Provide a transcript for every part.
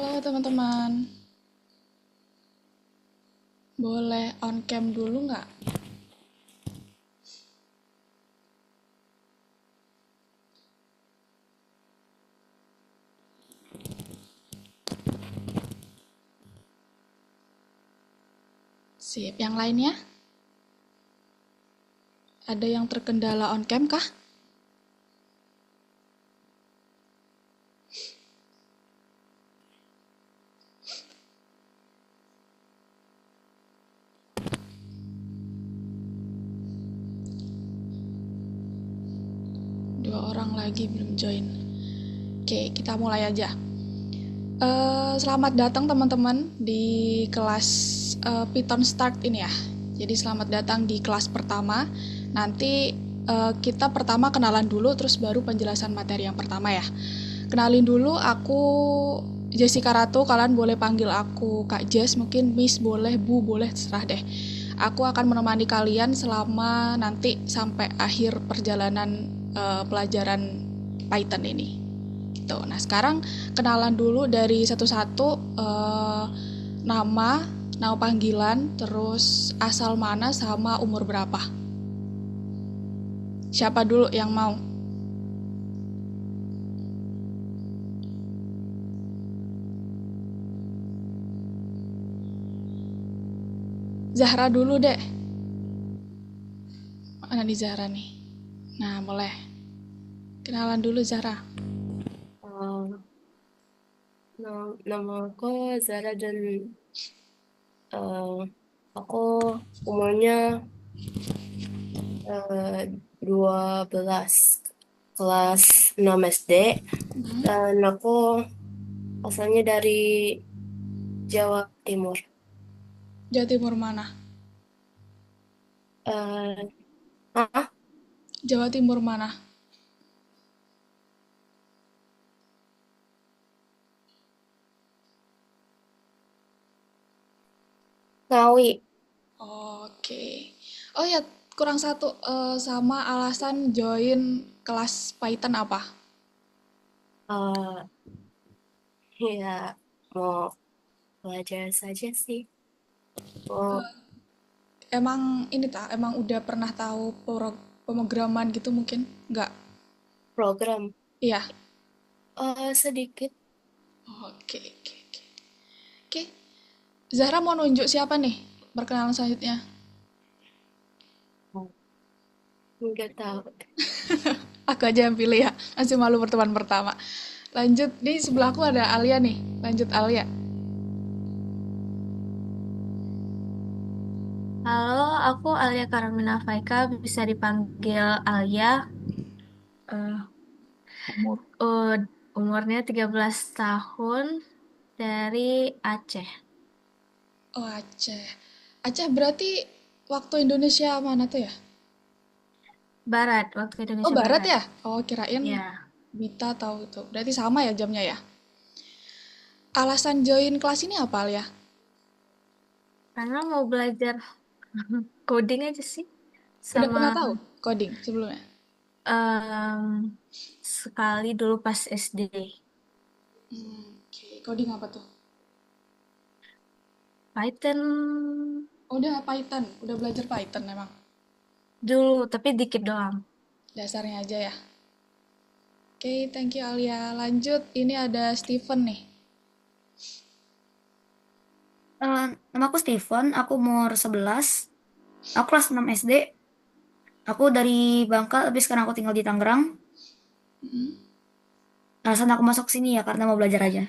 Halo teman-teman, boleh on cam dulu nggak? Sip, yang lainnya? Ada yang terkendala on cam kah? Dua orang lagi belum join. Oke, kita mulai aja. Selamat datang teman-teman di kelas Python Start ini ya. Jadi selamat datang di kelas pertama. Nanti kita pertama kenalan dulu, terus baru penjelasan materi yang pertama ya. Kenalin dulu, aku Jessica Ratu. Kalian boleh panggil aku Kak Jess, mungkin Miss boleh, Bu boleh, terserah deh. Aku akan menemani kalian selama nanti sampai akhir perjalanan pelajaran Python ini. Gitu. Nah, sekarang kenalan dulu dari satu-satu, nama, nama panggilan, terus asal mana sama umur berapa. Siapa dulu yang mau? Zahra dulu deh. Mana nih Zahra nih? Nah, boleh. Kenalan dulu Zahra. Eh, nama aku Zara dan eh, aku umurnya 12 kelas 6 SD dan aku asalnya dari Jawa Timur. Jawa Timur mana? Eh, ah, Jawa Timur mana? Ngawi. Oke. Oh ya, kurang satu. Sama alasan join kelas Python apa? Eh, ya mau belajar saja sih. Mau Emang ini tak? Emang udah pernah tahu pemrograman gitu mungkin? Nggak? program. Iya. Sedikit. Oke, oke, oke. Oke. Zahra mau nunjuk siapa nih? Perkenalan selanjutnya. Oh, nggak tahu. Aku aja yang pilih ya. Masih malu pertemuan pertama. Lanjut, di sebelahku ada Alia nih. Lanjut Alia. Halo, aku Alia Karamina Faika, bisa dipanggil Alia. Eh, ud- Umurnya 13 tahun, dari Aceh, Oh, Aceh. Aceh berarti waktu Indonesia mana tuh ya? Barat, waktu Oh, Indonesia barat Barat. ya? Oh, kirain Ya, Bita tahu itu. Berarti sama ya jamnya ya? Alasan join kelas ini apa ya? karena mau belajar coding aja sih, Udah sama pernah tahu coding sebelumnya? em, sekali dulu pas SD. Oke, coding apa tuh? Python Oh, udah Python, udah belajar Python memang. dulu, tapi dikit doang. Dasarnya aja ya. Oke, thank you Alia. Lanjut, ini ada Steven nih. Eh, Nama aku Steven, aku umur 11, aku kelas 6 SD, aku dari Bangka, tapi sekarang aku tinggal di Tangerang. Alasan aku masuk sini ya karena mau belajar aja.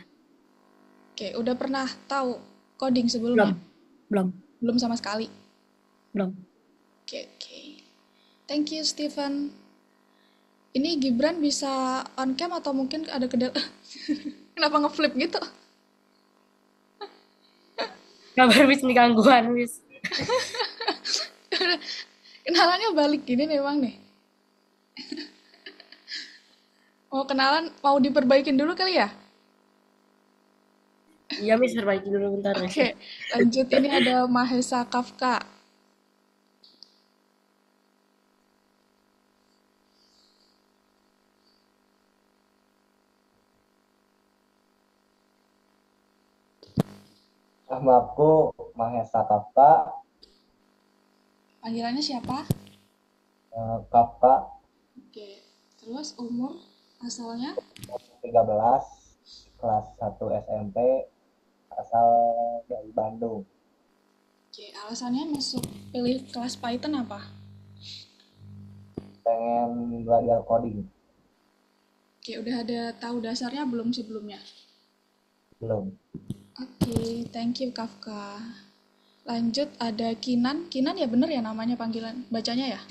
Oke, udah pernah tahu coding sebelumnya? Belum, belum, Belum sama sekali. belum. Oke, oke. Thank you Steven. Ini Gibran bisa on cam atau mungkin ada kedal... Kenapa ngeflip gitu? Kabar bis ini gangguan bis. Kenalannya balik gini memang nih. Mau kenalan, mau diperbaikin dulu kali ya? Iya mis perbaiki dulu bentar nih. Oke, lanjut. Ini ada Mahesa Kafka. Namaku Mahesa Kafka. Panggilannya siapa? Kafka Oke. Terus umur asalnya? 13, kelas 1 SMP, asal dari Bandung. Oke, alasannya masuk pilih kelas Python apa? Pengen belajar coding. Oke, udah ada tahu dasarnya belum sebelumnya? Belum. Oke, thank you Kafka. Lanjut ada Kinan. Kinan ya bener ya namanya panggilan bacanya ya?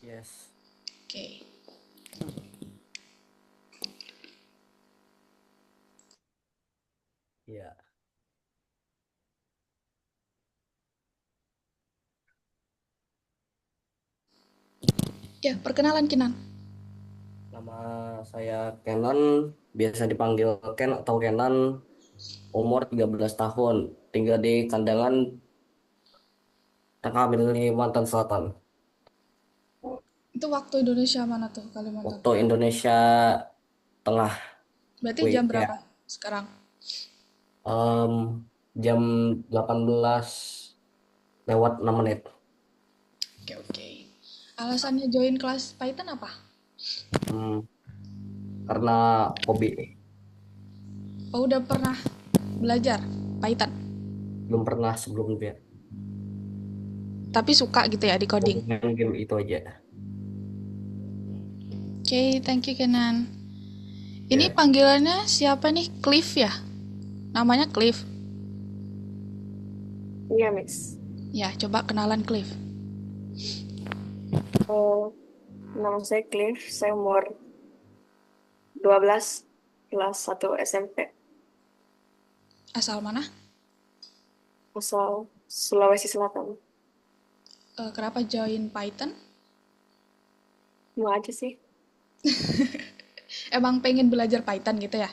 Yes. Oke. Ya. Ya, perkenalan Kinan. Nama saya Kenan, biasa dipanggil Ken atau Kenan, umur 13 tahun, tinggal di Kandangan, Tengah Kalimantan Selatan. Itu waktu Indonesia mana tuh Kalimantan? Waktu Indonesia Tengah, Berarti wait, jam ya. berapa sekarang? Em, jam 18 lewat 6 menit. Oke, oke. Alasannya join kelas Python apa? Hmm, karena hobi, Oh, udah pernah belajar Python, belum pernah sebelumnya. tapi suka gitu ya di coding. Main game itu aja. Oke, thank you Kenan. Ini Ya. panggilannya siapa nih? Cliff ya? Namanya Cliff. Iya, Miss. Ya, coba kenalan Cliff. Nama saya Cliff, saya umur 12, kelas 1 SMP, Asal mana? asal Sulawesi Selatan. Kenapa join Python? Mau aja sih. Emang pengen belajar Python gitu ya?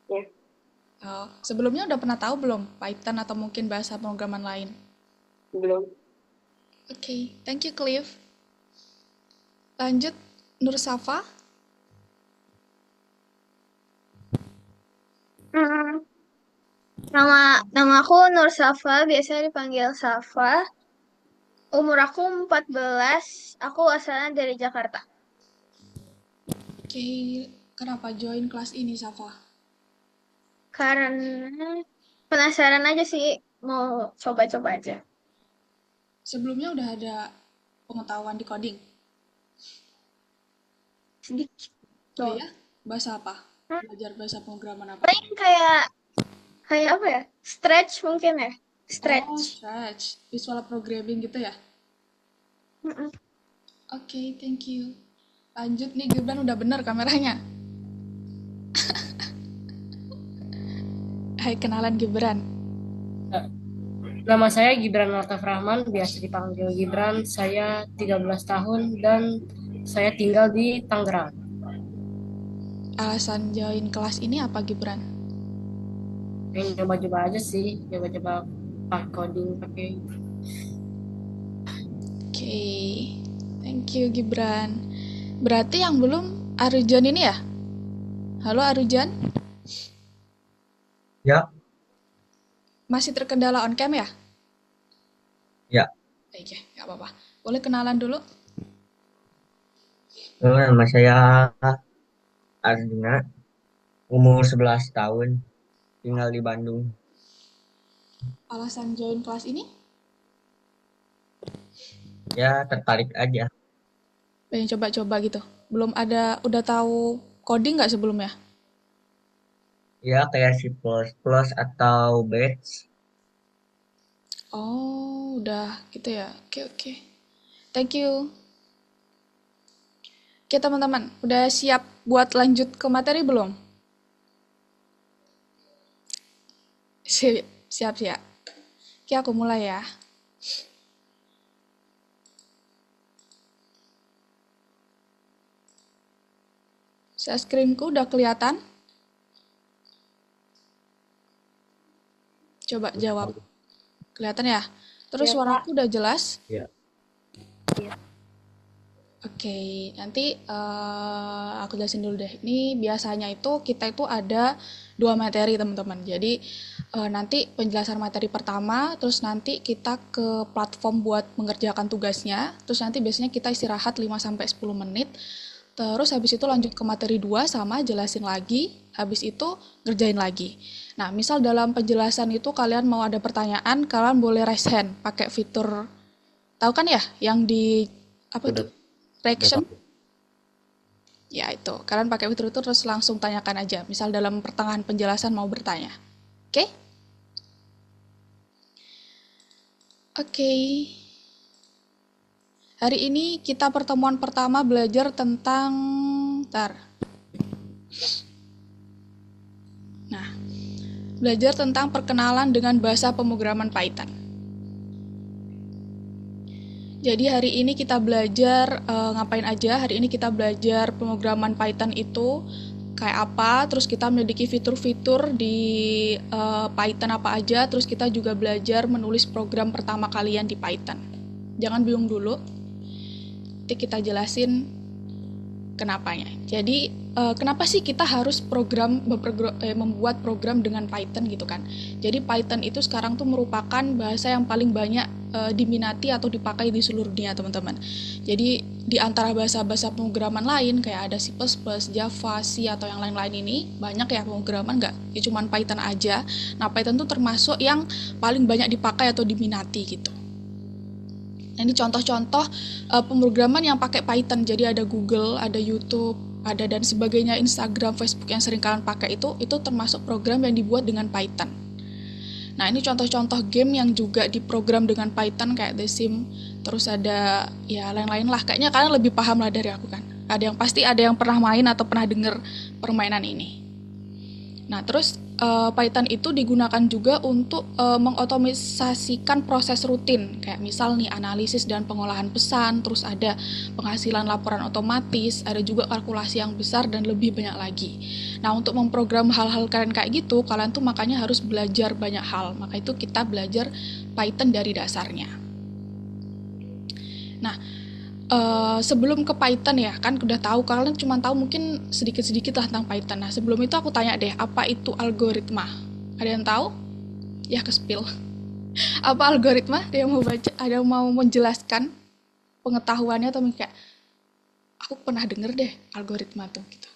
Ya, Oh, sebelumnya udah pernah tahu belum Python atau mungkin bahasa pemrograman lain? belum. Oke, thank you Cliff. Lanjut, Nur Safa. Hmm, nama aku Nur Safa, biasanya dipanggil Safa. Umur aku 14, aku asalnya dari Jakarta. Oke, kenapa join kelas ini Safa? Karena penasaran aja sih, mau coba-coba aja. Sebelumnya udah ada pengetahuan di coding? Sedikit Oh doang. iya? Bahasa apa? Hmm, Belajar bahasa pemrograman apa? Paling kayak apa ya? Stretch mungkin ya? Oh, Stretch. Stretch. Visual programming gitu ya? Mm-mm. Oke, thank you. Lanjut nih, Gibran udah bener kameranya. Hai, kenalan Gibran. Nama saya Gibran Altaf Rahman, biasa dipanggil Gibran. Saya 13 tahun dan saya tinggal di Tangerang. Alasan join kelas ini apa Gibran? Pengen coba-coba aja sih, coba-coba pakai coding, pakai. Oke, thank you Gibran. Berarti yang belum Arujan ini ya? Halo Arujan, Ya, masih terkendala on cam ya? ya. Oke, nggak apa-apa. Boleh kenalan dulu? Nama saya Arjuna, umur 11 tahun, tinggal di Bandung. Alasan join kelas ini? Ya, tertarik aja. Pengen coba-coba gitu. Belum ada, udah tahu coding nggak sebelumnya? Ya, kayak C++ atau Bash. Oh, udah gitu ya. Oke, oke. Thank you. Oke, teman-teman. Udah siap buat lanjut ke materi belum? Siap, siap, siap. Oke, aku mulai ya. Share screen-ku udah kelihatan? Coba jawab. Kelihatan ya? Terus Ya, Pak. suaraku udah jelas? Ya. Iya. Oke, nanti aku jelasin dulu deh. Ini biasanya itu kita itu ada dua materi teman-teman. Jadi nanti penjelasan materi pertama, terus nanti kita ke platform buat mengerjakan tugasnya, terus nanti biasanya kita istirahat 5-10 menit, terus habis itu lanjut ke materi 2 sama jelasin lagi, habis itu ngerjain lagi. Nah, misal dalam penjelasan itu kalian mau ada pertanyaan, kalian boleh raise hand pakai fitur, tahu kan ya, yang di apa itu? Udah Reaction? tahu. Ya itu, kalian pakai fitur itu terus langsung tanyakan aja. Misal dalam pertengahan penjelasan mau bertanya. Oke? Oke. Hari ini kita pertemuan pertama belajar tentang belajar tentang perkenalan dengan bahasa pemrograman Python. Jadi hari ini kita belajar ngapain aja? Hari ini kita belajar pemrograman Python itu kayak apa, terus kita memiliki fitur-fitur di Python apa aja, terus kita juga belajar menulis program pertama kalian di Python. Jangan bingung dulu, nanti kita jelasin kenapanya. Jadi kenapa sih kita harus membuat program dengan Python gitu kan? Jadi Python itu sekarang tuh merupakan bahasa yang paling banyak diminati atau dipakai di seluruh dunia teman-teman. Jadi di antara bahasa-bahasa pemrograman lain kayak ada C++, Java, C atau yang lain-lain ini banyak ya pemrograman, nggak ya cuman Python aja. Nah Python tuh termasuk yang paling banyak dipakai atau diminati gitu. Nah, ini contoh-contoh pemrograman yang pakai Python. Jadi ada Google, ada YouTube, ada dan sebagainya, Instagram, Facebook yang sering kalian pakai itu termasuk program yang dibuat dengan Python. Nah, ini contoh-contoh game yang juga diprogram dengan Python kayak The Sims, terus ada ya lain-lain lah. Kayaknya kalian lebih paham lah dari aku kan. Pasti ada yang pernah main atau pernah dengar permainan ini. Nah, terus Python itu digunakan juga untuk mengotomatisasikan proses rutin. Kayak misal nih analisis dan pengolahan pesan, terus ada penghasilan laporan otomatis, ada juga kalkulasi yang besar dan lebih banyak lagi. Nah, untuk memprogram hal-hal kalian kayak gitu, kalian tuh makanya harus belajar banyak hal. Maka itu kita belajar Python dari dasarnya. Nah, sebelum ke Python ya, kan udah tahu, kalian cuma tahu mungkin sedikit-sedikit lah tentang Python. Nah, sebelum itu aku tanya deh, apa itu algoritma? Ada yang tahu? Ya, ke-spill. Apa algoritma? Ada yang mau baca? Ada yang mau menjelaskan pengetahuannya atau kayak, aku pernah denger deh algoritma tuh gitu.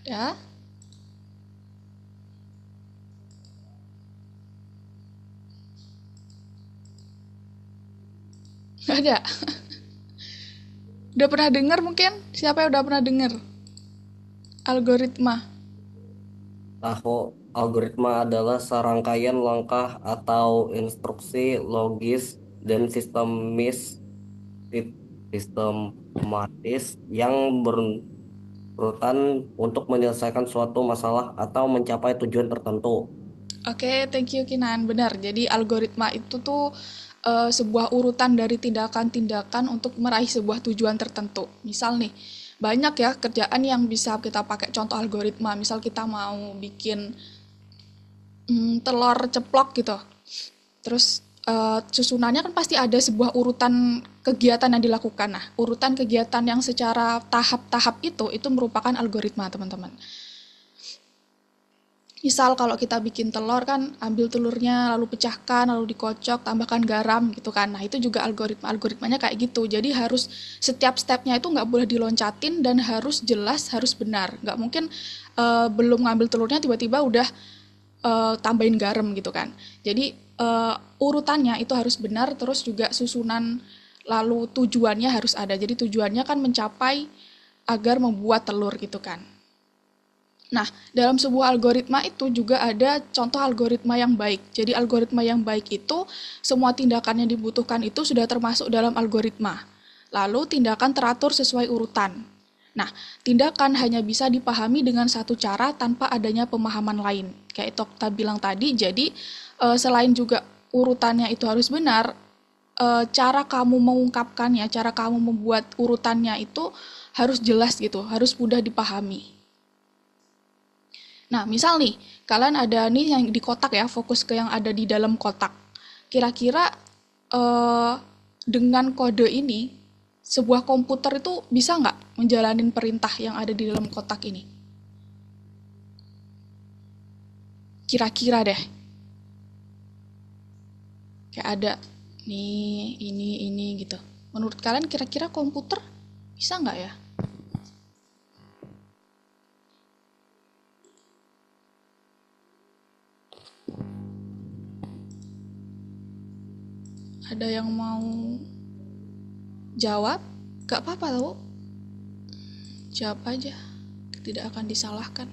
Ada? Nggak ada. Udah pernah dengar mungkin? Siapa yang udah pernah dengar? Algoritma. Tahu, algoritma adalah serangkaian langkah atau instruksi logis dan sistematis yang berurutan untuk menyelesaikan suatu masalah atau mencapai tujuan tertentu. Oke, thank you Kinan. Benar. Jadi algoritma itu tuh sebuah urutan dari tindakan-tindakan untuk meraih sebuah tujuan tertentu. Misal nih, banyak ya kerjaan yang bisa kita pakai contoh algoritma. Misal kita mau bikin telur ceplok gitu. Terus susunannya kan pasti ada sebuah urutan kegiatan yang dilakukan. Nah, urutan kegiatan yang secara tahap-tahap itu merupakan algoritma, teman-teman. Misal kalau kita bikin telur kan, ambil telurnya, lalu pecahkan, lalu dikocok, tambahkan garam gitu kan. Nah itu juga algoritmanya kayak gitu. Jadi harus setiap stepnya itu nggak boleh diloncatin dan harus jelas, harus benar. Nggak mungkin belum ngambil telurnya tiba-tiba udah tambahin garam gitu kan. Jadi urutannya itu harus benar, terus juga susunan lalu tujuannya harus ada. Jadi tujuannya kan mencapai agar membuat telur gitu kan. Nah, dalam sebuah algoritma itu juga ada contoh algoritma yang baik. Jadi algoritma yang baik itu semua tindakan yang dibutuhkan itu sudah termasuk dalam algoritma. Lalu tindakan teratur sesuai urutan. Nah, tindakan hanya bisa dipahami dengan satu cara tanpa adanya pemahaman lain. Kayak itu kita bilang tadi, jadi selain juga urutannya itu harus benar, cara kamu mengungkapkannya, cara kamu membuat urutannya itu harus jelas gitu, harus mudah dipahami. Nah, misal nih, kalian ada nih yang di kotak ya, fokus ke yang ada di dalam kotak. Kira-kira dengan kode ini, sebuah komputer itu bisa nggak menjalanin perintah yang ada di dalam kotak ini? Kira-kira deh. Kayak ada nih, ini gitu. Menurut kalian kira-kira komputer bisa nggak ya? Ada yang mau jawab? Gak apa-apa tau. Jawab aja. Tidak akan disalahkan.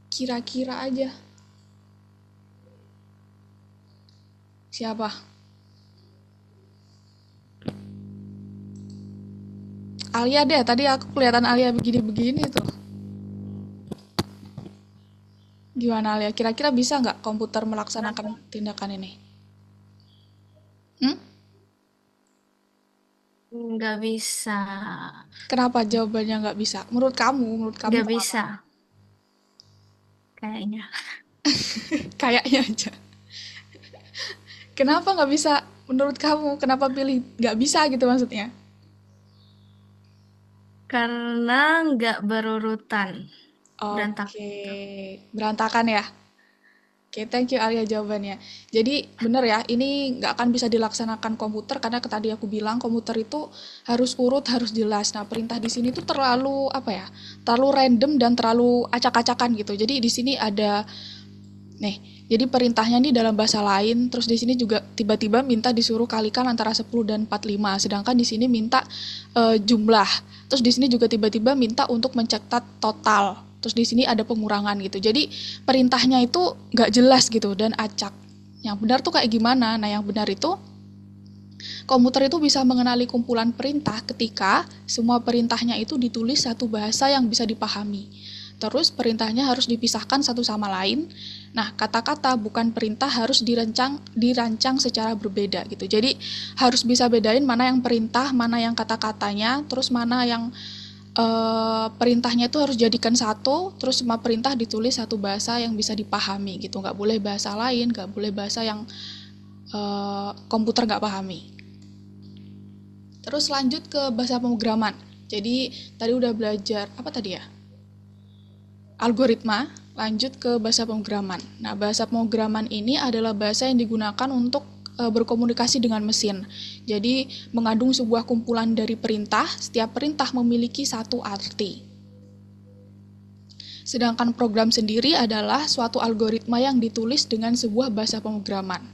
Kira-kira aja. Siapa? Alia deh, tadi aku kelihatan Alia begini-begini tuh. Gimana Alia? Kira-kira bisa nggak komputer melaksanakan tindakan ini? Nggak bisa. Kenapa jawabannya nggak bisa? Menurut kamu Nggak kenapa? bisa. Kayaknya. Kayaknya aja. Kenapa nggak bisa? Menurut kamu, kenapa pilih nggak bisa gitu maksudnya? Karena nggak berurutan. Berantakan. Oke, berantakan ya? Oke, thank you Alia jawabannya. Jadi bener ya, ini nggak akan bisa dilaksanakan komputer karena tadi aku bilang komputer itu harus urut, harus jelas. Nah, perintah di sini tuh terlalu apa ya? Terlalu random dan terlalu acak-acakan gitu. Jadi di sini ada nih, jadi perintahnya nih dalam bahasa lain, terus di sini juga tiba-tiba minta disuruh kalikan antara 10 dan 45, sedangkan di sini minta jumlah. Terus di sini juga tiba-tiba minta untuk mencatat total. Terus di sini ada pengurangan gitu. Jadi perintahnya itu nggak jelas gitu dan acak. Yang benar tuh kayak gimana? Nah, yang benar itu komputer itu bisa mengenali kumpulan perintah ketika semua perintahnya itu ditulis satu bahasa yang bisa dipahami. Terus perintahnya harus dipisahkan satu sama lain. Nah, kata-kata bukan perintah harus dirancang secara berbeda gitu. Jadi harus bisa bedain mana yang perintah, mana yang kata-katanya, terus mana yang perintahnya itu harus jadikan satu, terus semua perintah ditulis satu bahasa yang bisa dipahami gitu. Nggak boleh bahasa lain, nggak boleh bahasa yang komputer nggak pahami. Terus lanjut ke bahasa pemrograman. Jadi tadi udah belajar apa tadi ya? Algoritma, lanjut ke bahasa pemrograman. Nah, bahasa pemrograman ini adalah bahasa yang digunakan untuk berkomunikasi dengan mesin. Jadi, mengandung sebuah kumpulan dari perintah, setiap perintah memiliki satu arti. Sedangkan program sendiri adalah suatu algoritma yang ditulis dengan sebuah bahasa pemrograman.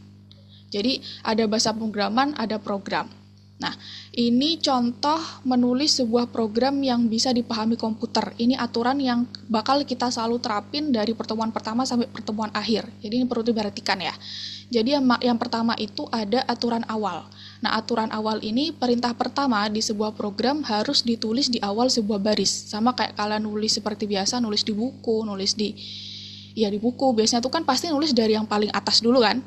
Jadi, ada bahasa pemrograman, ada program. Nah, ini contoh menulis sebuah program yang bisa dipahami komputer. Ini aturan yang bakal kita selalu terapin dari pertemuan pertama sampai pertemuan akhir. Jadi ini perlu diperhatikan ya. Jadi yang pertama itu ada aturan awal. Nah, aturan awal ini perintah pertama di sebuah program harus ditulis di awal sebuah baris. Sama kayak kalian nulis seperti biasa, nulis di buku, nulis di buku. Biasanya tuh kan pasti nulis dari yang paling atas dulu kan.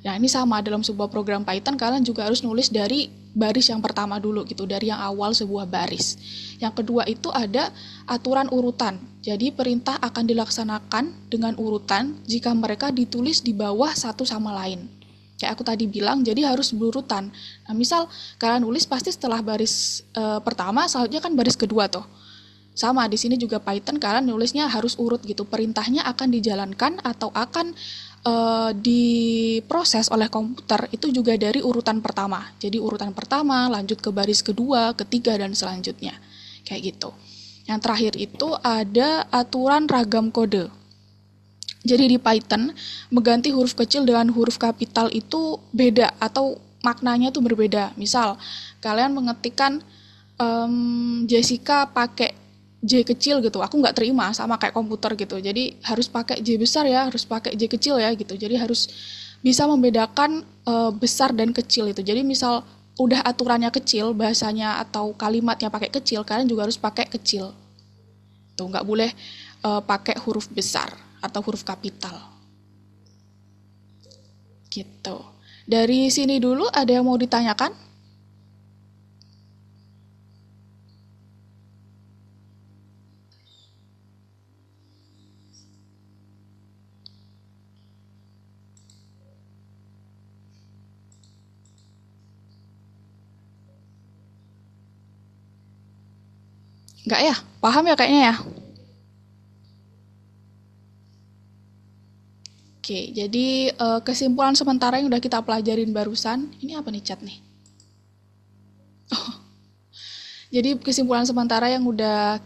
Nah, ini sama dalam sebuah program Python, kalian juga harus nulis dari baris yang pertama dulu gitu, dari yang awal sebuah baris. Yang kedua itu ada aturan urutan. Jadi perintah akan dilaksanakan dengan urutan jika mereka ditulis di bawah satu sama lain. Kayak aku tadi bilang, jadi harus berurutan. Nah, misal kalian nulis pasti setelah baris pertama, selanjutnya kan baris kedua tuh. Sama, di sini juga Python kalian nulisnya harus urut gitu. Perintahnya akan dijalankan atau akan diproses oleh komputer itu juga dari urutan pertama. Jadi urutan pertama, lanjut ke baris kedua, ketiga, dan selanjutnya. Kayak gitu. Yang terakhir itu ada aturan ragam kode. Jadi di Python, mengganti huruf kecil dengan huruf kapital itu beda atau maknanya tuh berbeda. Misal, kalian mengetikkan Jessica pakai J kecil gitu, aku nggak terima sama kayak komputer gitu. Jadi harus pakai J besar ya, harus pakai J kecil ya gitu. Jadi harus bisa membedakan besar dan kecil itu. Jadi misal udah aturannya kecil, bahasanya atau kalimatnya pakai kecil, kalian juga harus pakai kecil. Tuh nggak boleh pakai huruf besar atau huruf kapital. Gitu. Dari sini dulu ada yang mau ditanyakan? Nggak ya? Paham ya kayaknya ya? Oke, jadi kesimpulan sementara yang udah kita pelajarin barusan, ini apa nih chat nih? Jadi kesimpulan sementara yang udah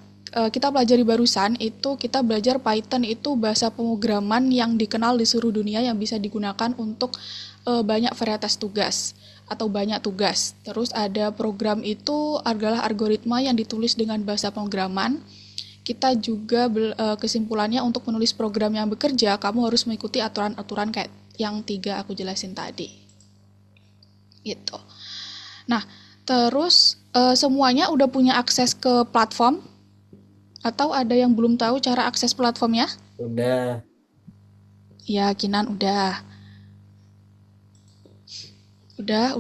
kita pelajari barusan itu kita belajar Python itu bahasa pemrograman yang dikenal di seluruh dunia yang bisa digunakan untuk banyak varietas tugas atau banyak tugas. Terus ada program itu adalah algoritma yang ditulis dengan bahasa pemrograman. Kita juga kesimpulannya untuk menulis program yang bekerja, kamu harus mengikuti aturan-aturan kayak yang 3 aku jelasin tadi. Gitu. Nah, terus semuanya udah punya akses ke platform? Atau ada yang belum tahu cara akses platformnya? Udah. Ya, Kinan udah. Udah.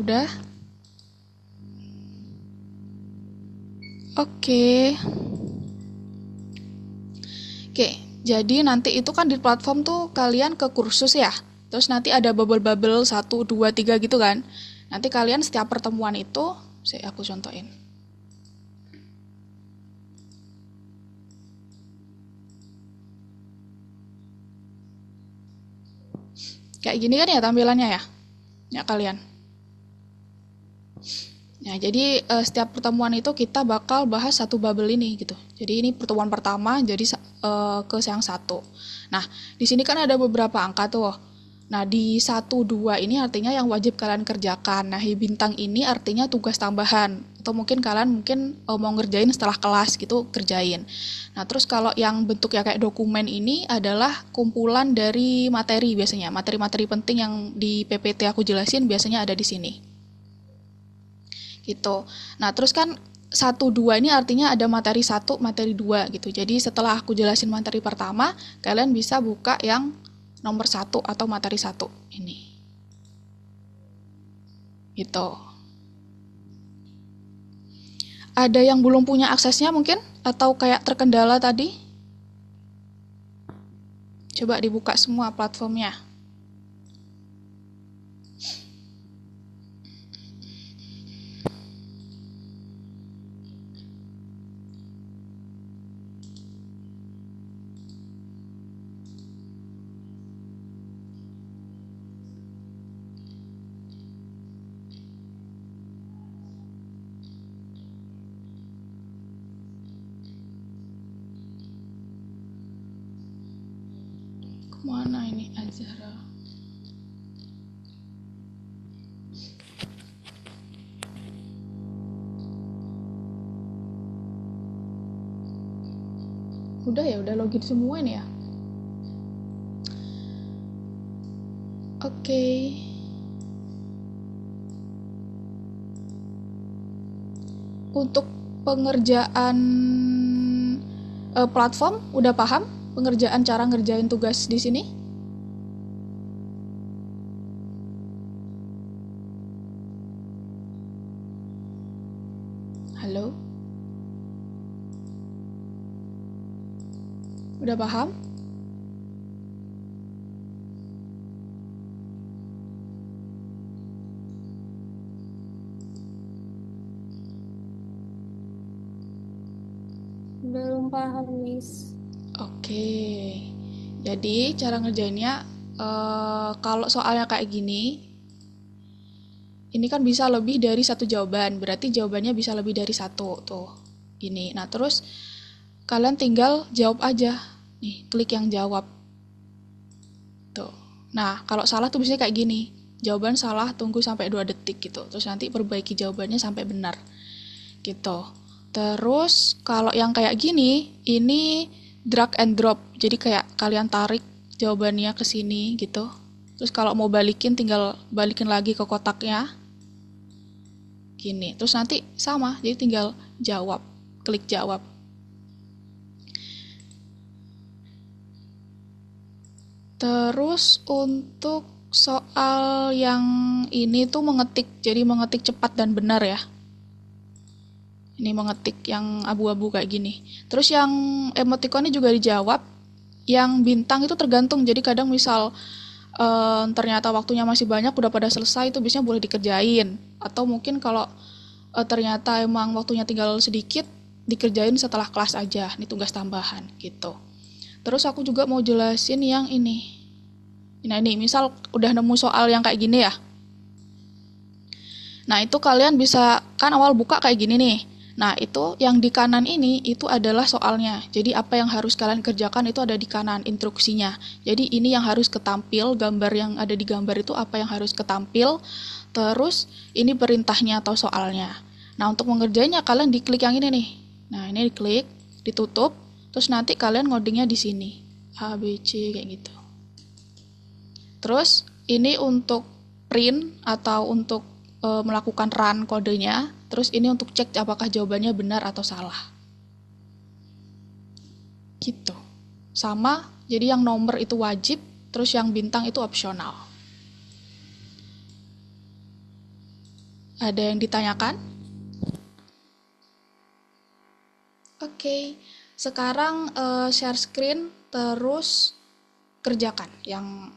Oke, jadi nanti itu kan di platform tuh kalian ke kursus ya. Terus nanti ada bubble-bubble 1, 2, 3 gitu kan. Nanti kalian setiap pertemuan itu, aku contohin. Kayak gini kan ya tampilannya ya? Ya kalian. Nah, jadi setiap pertemuan itu kita bakal bahas satu bubble ini gitu. Jadi ini pertemuan pertama, jadi ke yang 1. Nah, di sini kan ada beberapa angka tuh. Nah, di 1, 2 ini artinya yang wajib kalian kerjakan. Nah, bintang ini artinya tugas tambahan. Atau mungkin kalian mau ngerjain setelah kelas gitu, kerjain. Nah, terus kalau yang bentuknya kayak dokumen ini adalah kumpulan dari materi biasanya. Materi-materi penting yang di PPT aku jelasin biasanya ada di sini. Gitu. Nah, terus kan 1, 2 ini artinya ada materi 1, materi 2 gitu. Jadi setelah aku jelasin materi pertama, kalian bisa buka yang nomor 1 atau materi 1 ini. Gitu. Ada yang belum punya aksesnya mungkin? Atau kayak terkendala tadi? Coba dibuka semua platformnya. Mana ini Azhara? Udah ya, udah login semua ini ya. Oke. Untuk pengerjaan platform udah paham? Pengerjaan cara ngerjain tugas di sini? Halo? Udah paham? Belum paham, Miss. Oke. Jadi cara ngerjainnya kalau soalnya kayak gini, ini kan bisa lebih dari satu jawaban, berarti jawabannya bisa lebih dari satu tuh. Gini. Nah, terus kalian tinggal jawab aja. Nih, klik yang jawab. Tuh. Nah, kalau salah tuh biasanya kayak gini. Jawaban salah, tunggu sampai 2 detik gitu. Terus nanti perbaiki jawabannya sampai benar. Gitu. Terus kalau yang kayak gini, ini drag and drop. Jadi kayak kalian tarik jawabannya ke sini gitu. Terus kalau mau balikin tinggal balikin lagi ke kotaknya. Gini. Terus nanti sama, jadi tinggal jawab, klik jawab. Terus untuk soal yang ini tuh mengetik, jadi mengetik cepat dan benar ya. Ini mengetik yang abu-abu kayak gini. Terus yang emoticonnya juga dijawab. Yang bintang itu tergantung. Jadi kadang misal ternyata waktunya masih banyak, udah pada selesai, itu biasanya boleh dikerjain. Atau mungkin kalau ternyata emang waktunya tinggal sedikit, dikerjain setelah kelas aja, ini tugas tambahan gitu. Terus aku juga mau jelasin yang ini. Nah ini misal udah nemu soal yang kayak gini ya. Nah itu kalian bisa, kan awal buka kayak gini nih. Nah itu yang di kanan ini itu adalah soalnya. Jadi apa yang harus kalian kerjakan itu ada di kanan instruksinya. Jadi ini yang harus ketampil, gambar yang ada di gambar itu apa yang harus ketampil. Terus ini perintahnya atau soalnya. Nah untuk mengerjainya kalian diklik yang ini nih. Nah ini diklik, ditutup, terus nanti kalian ngodingnya di sini. A, B, C kayak gitu. Terus ini untuk print atau untuk melakukan run kodenya. Terus ini untuk cek apakah jawabannya benar atau salah. Gitu. Sama, jadi yang nomor itu wajib, terus yang bintang itu opsional. Ada yang ditanyakan? Oke, sekarang share screen terus kerjakan yang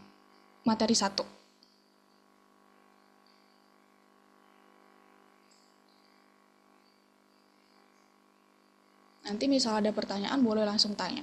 materi 1. Nanti misal ada pertanyaan boleh langsung tanya.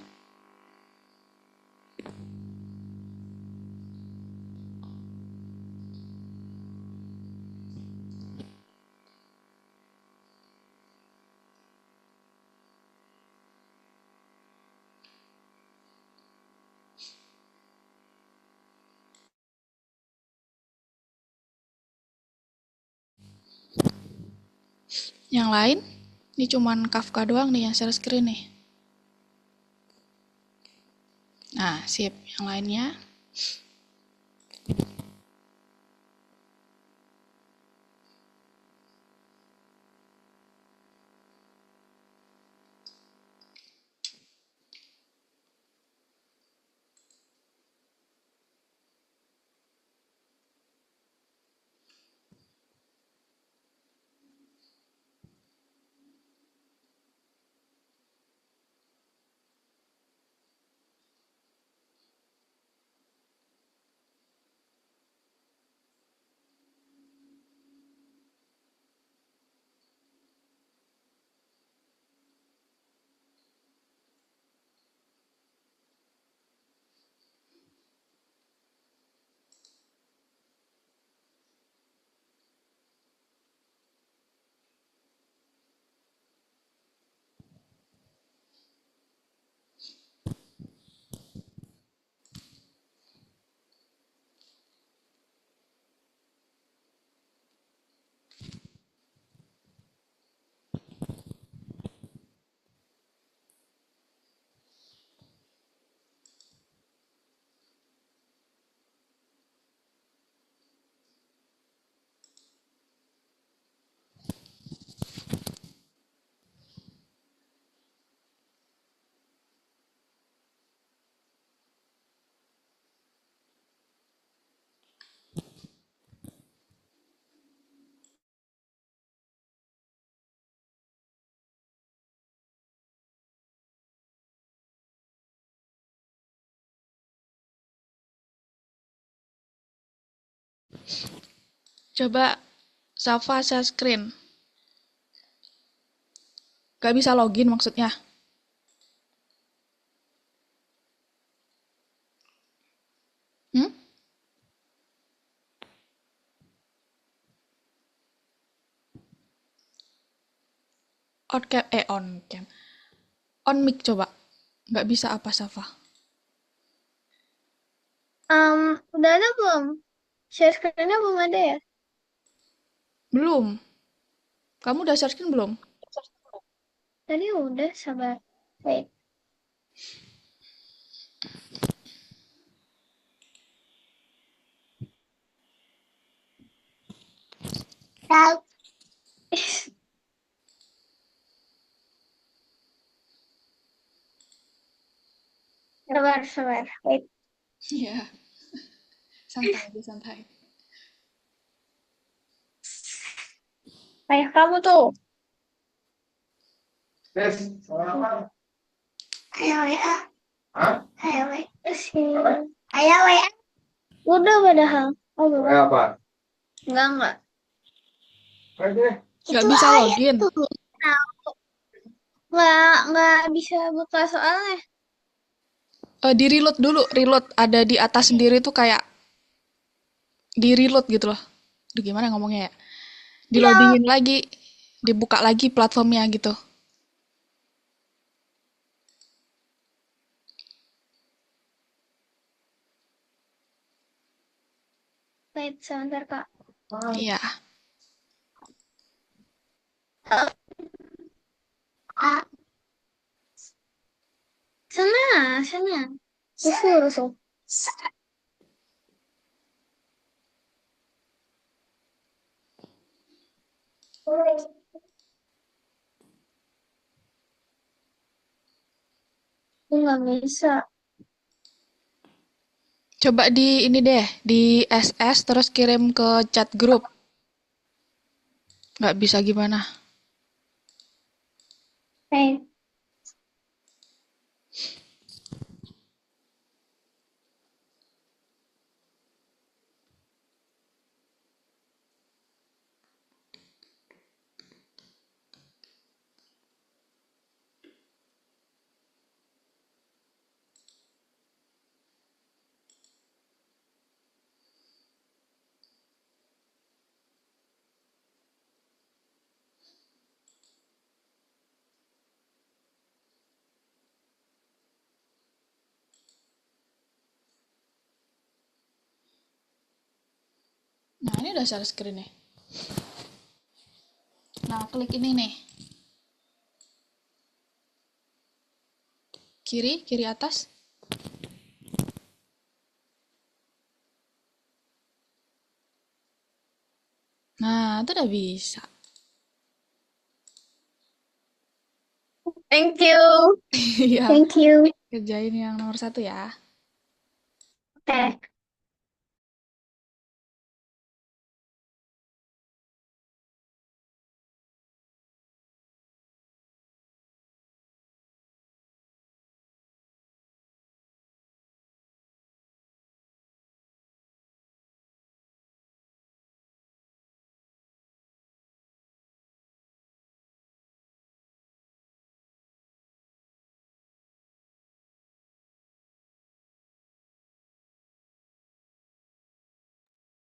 Yang lain? Ini cuman Kafka doang nih yang share screen nih. Nah, sip. Yang lainnya. Coba Safa share screen. Gak bisa login maksudnya. Hmm? On cam. On mic coba. Gak bisa apa Safa? Udah ada belum? Share screen-nya belum ada ya? Belum. Kamu udah share screen belum? Tadi udah, sabar. Wait. Help. Sabar. Wait. Iya. Santai aja, santai. Kayak kamu tuh. Ayo WA. Ayo WA. Ayo WA. Udah padahal. Oh, belum. Apa? Enggak. Gak bisa login. nggak bisa buka soalnya. Di reload dulu, reload ada di atas sendiri tuh kayak di reload gitu loh. Aduh, gimana ngomongnya ya? Di Iya, loadingin lagi, dibuka lagi platformnya gitu. wait sebentar Kak. Iya. Eh, ah, sana, sana. Rusuh, rusuh. Aku nggak bisa. Coba di ini deh, di SS terus kirim ke chat grup. Nggak bisa gimana? Eh, Nah, ini udah share screen nih. Nah, klik ini nih. Kiri, kiri atas. Nah, itu udah bisa. thank you. Iya, Thank you. kerjain yang nomor satu ya. Oke.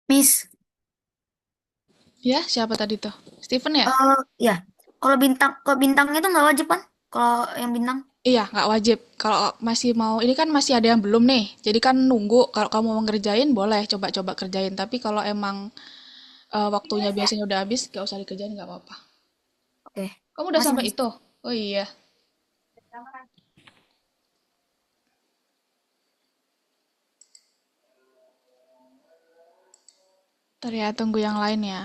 Miss, Ya, siapa tadi tuh? Steven ya? ya, kalau bintangnya itu nggak wajib kan? Kalau yang bintang, Iya, nggak wajib. Kalau masih mau, ini kan masih ada yang belum nih. Jadi kan nunggu, kalau kamu mau ngerjain, boleh coba-coba kerjain. Tapi kalau emang waktunya biasanya udah habis, nggak usah dikerjain, nggak apa-apa. oke. Kamu udah Masih sampai Miss. itu? Oh iya. Ntar ya, tunggu yang lain ya.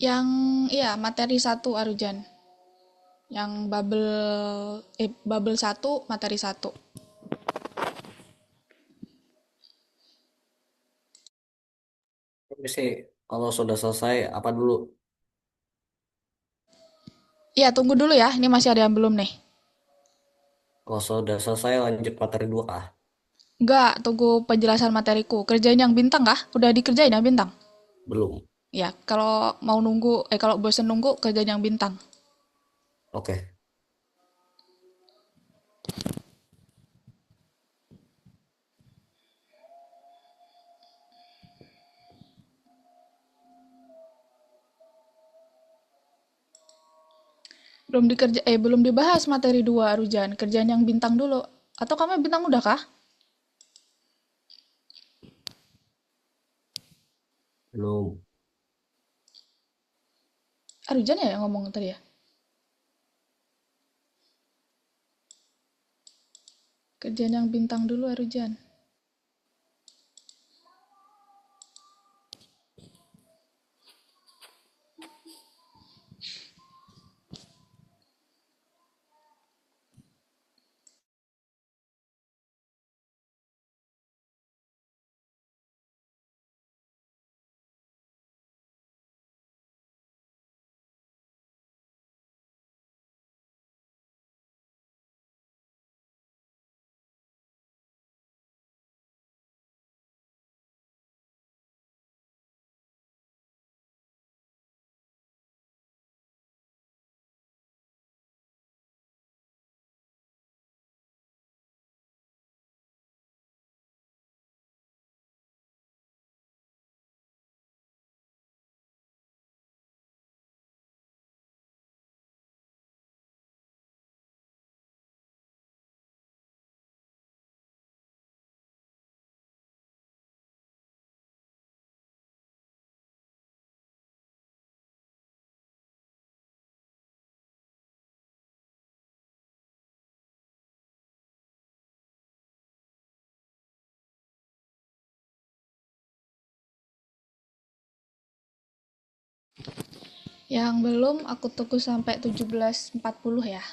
Yang, iya, materi satu Arujan. Yang bubble satu, materi satu. Tapi sih kalau sudah selesai apa dulu? Iya, tunggu dulu ya. Ini masih ada yang belum nih. Kalau sudah selesai lanjut materi 2 kah? Enggak, tunggu penjelasan materiku. Kerjain yang bintang kah? Udah dikerjain yang bintang? Belum. Ya, kalau mau nunggu, kalau bosen nunggu, kerjain yang bintang. Oke. Belum dibahas materi 2 Rujan. Kerjaan yang bintang dulu. Atau kamu yang bintang udah kah? Belum. Rujan ya yang ngomong tadi ya? Kerjaan yang bintang dulu Rujan. Yang belum aku tunggu sampai 17.40 ya.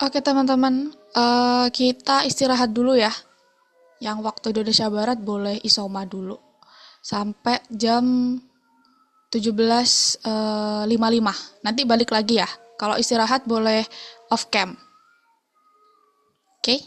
Oke teman-teman, kita istirahat dulu ya. Yang waktu Indonesia Barat boleh isoma dulu. Sampai jam 17.55. Nanti balik lagi ya. Kalau istirahat boleh off cam. Oke?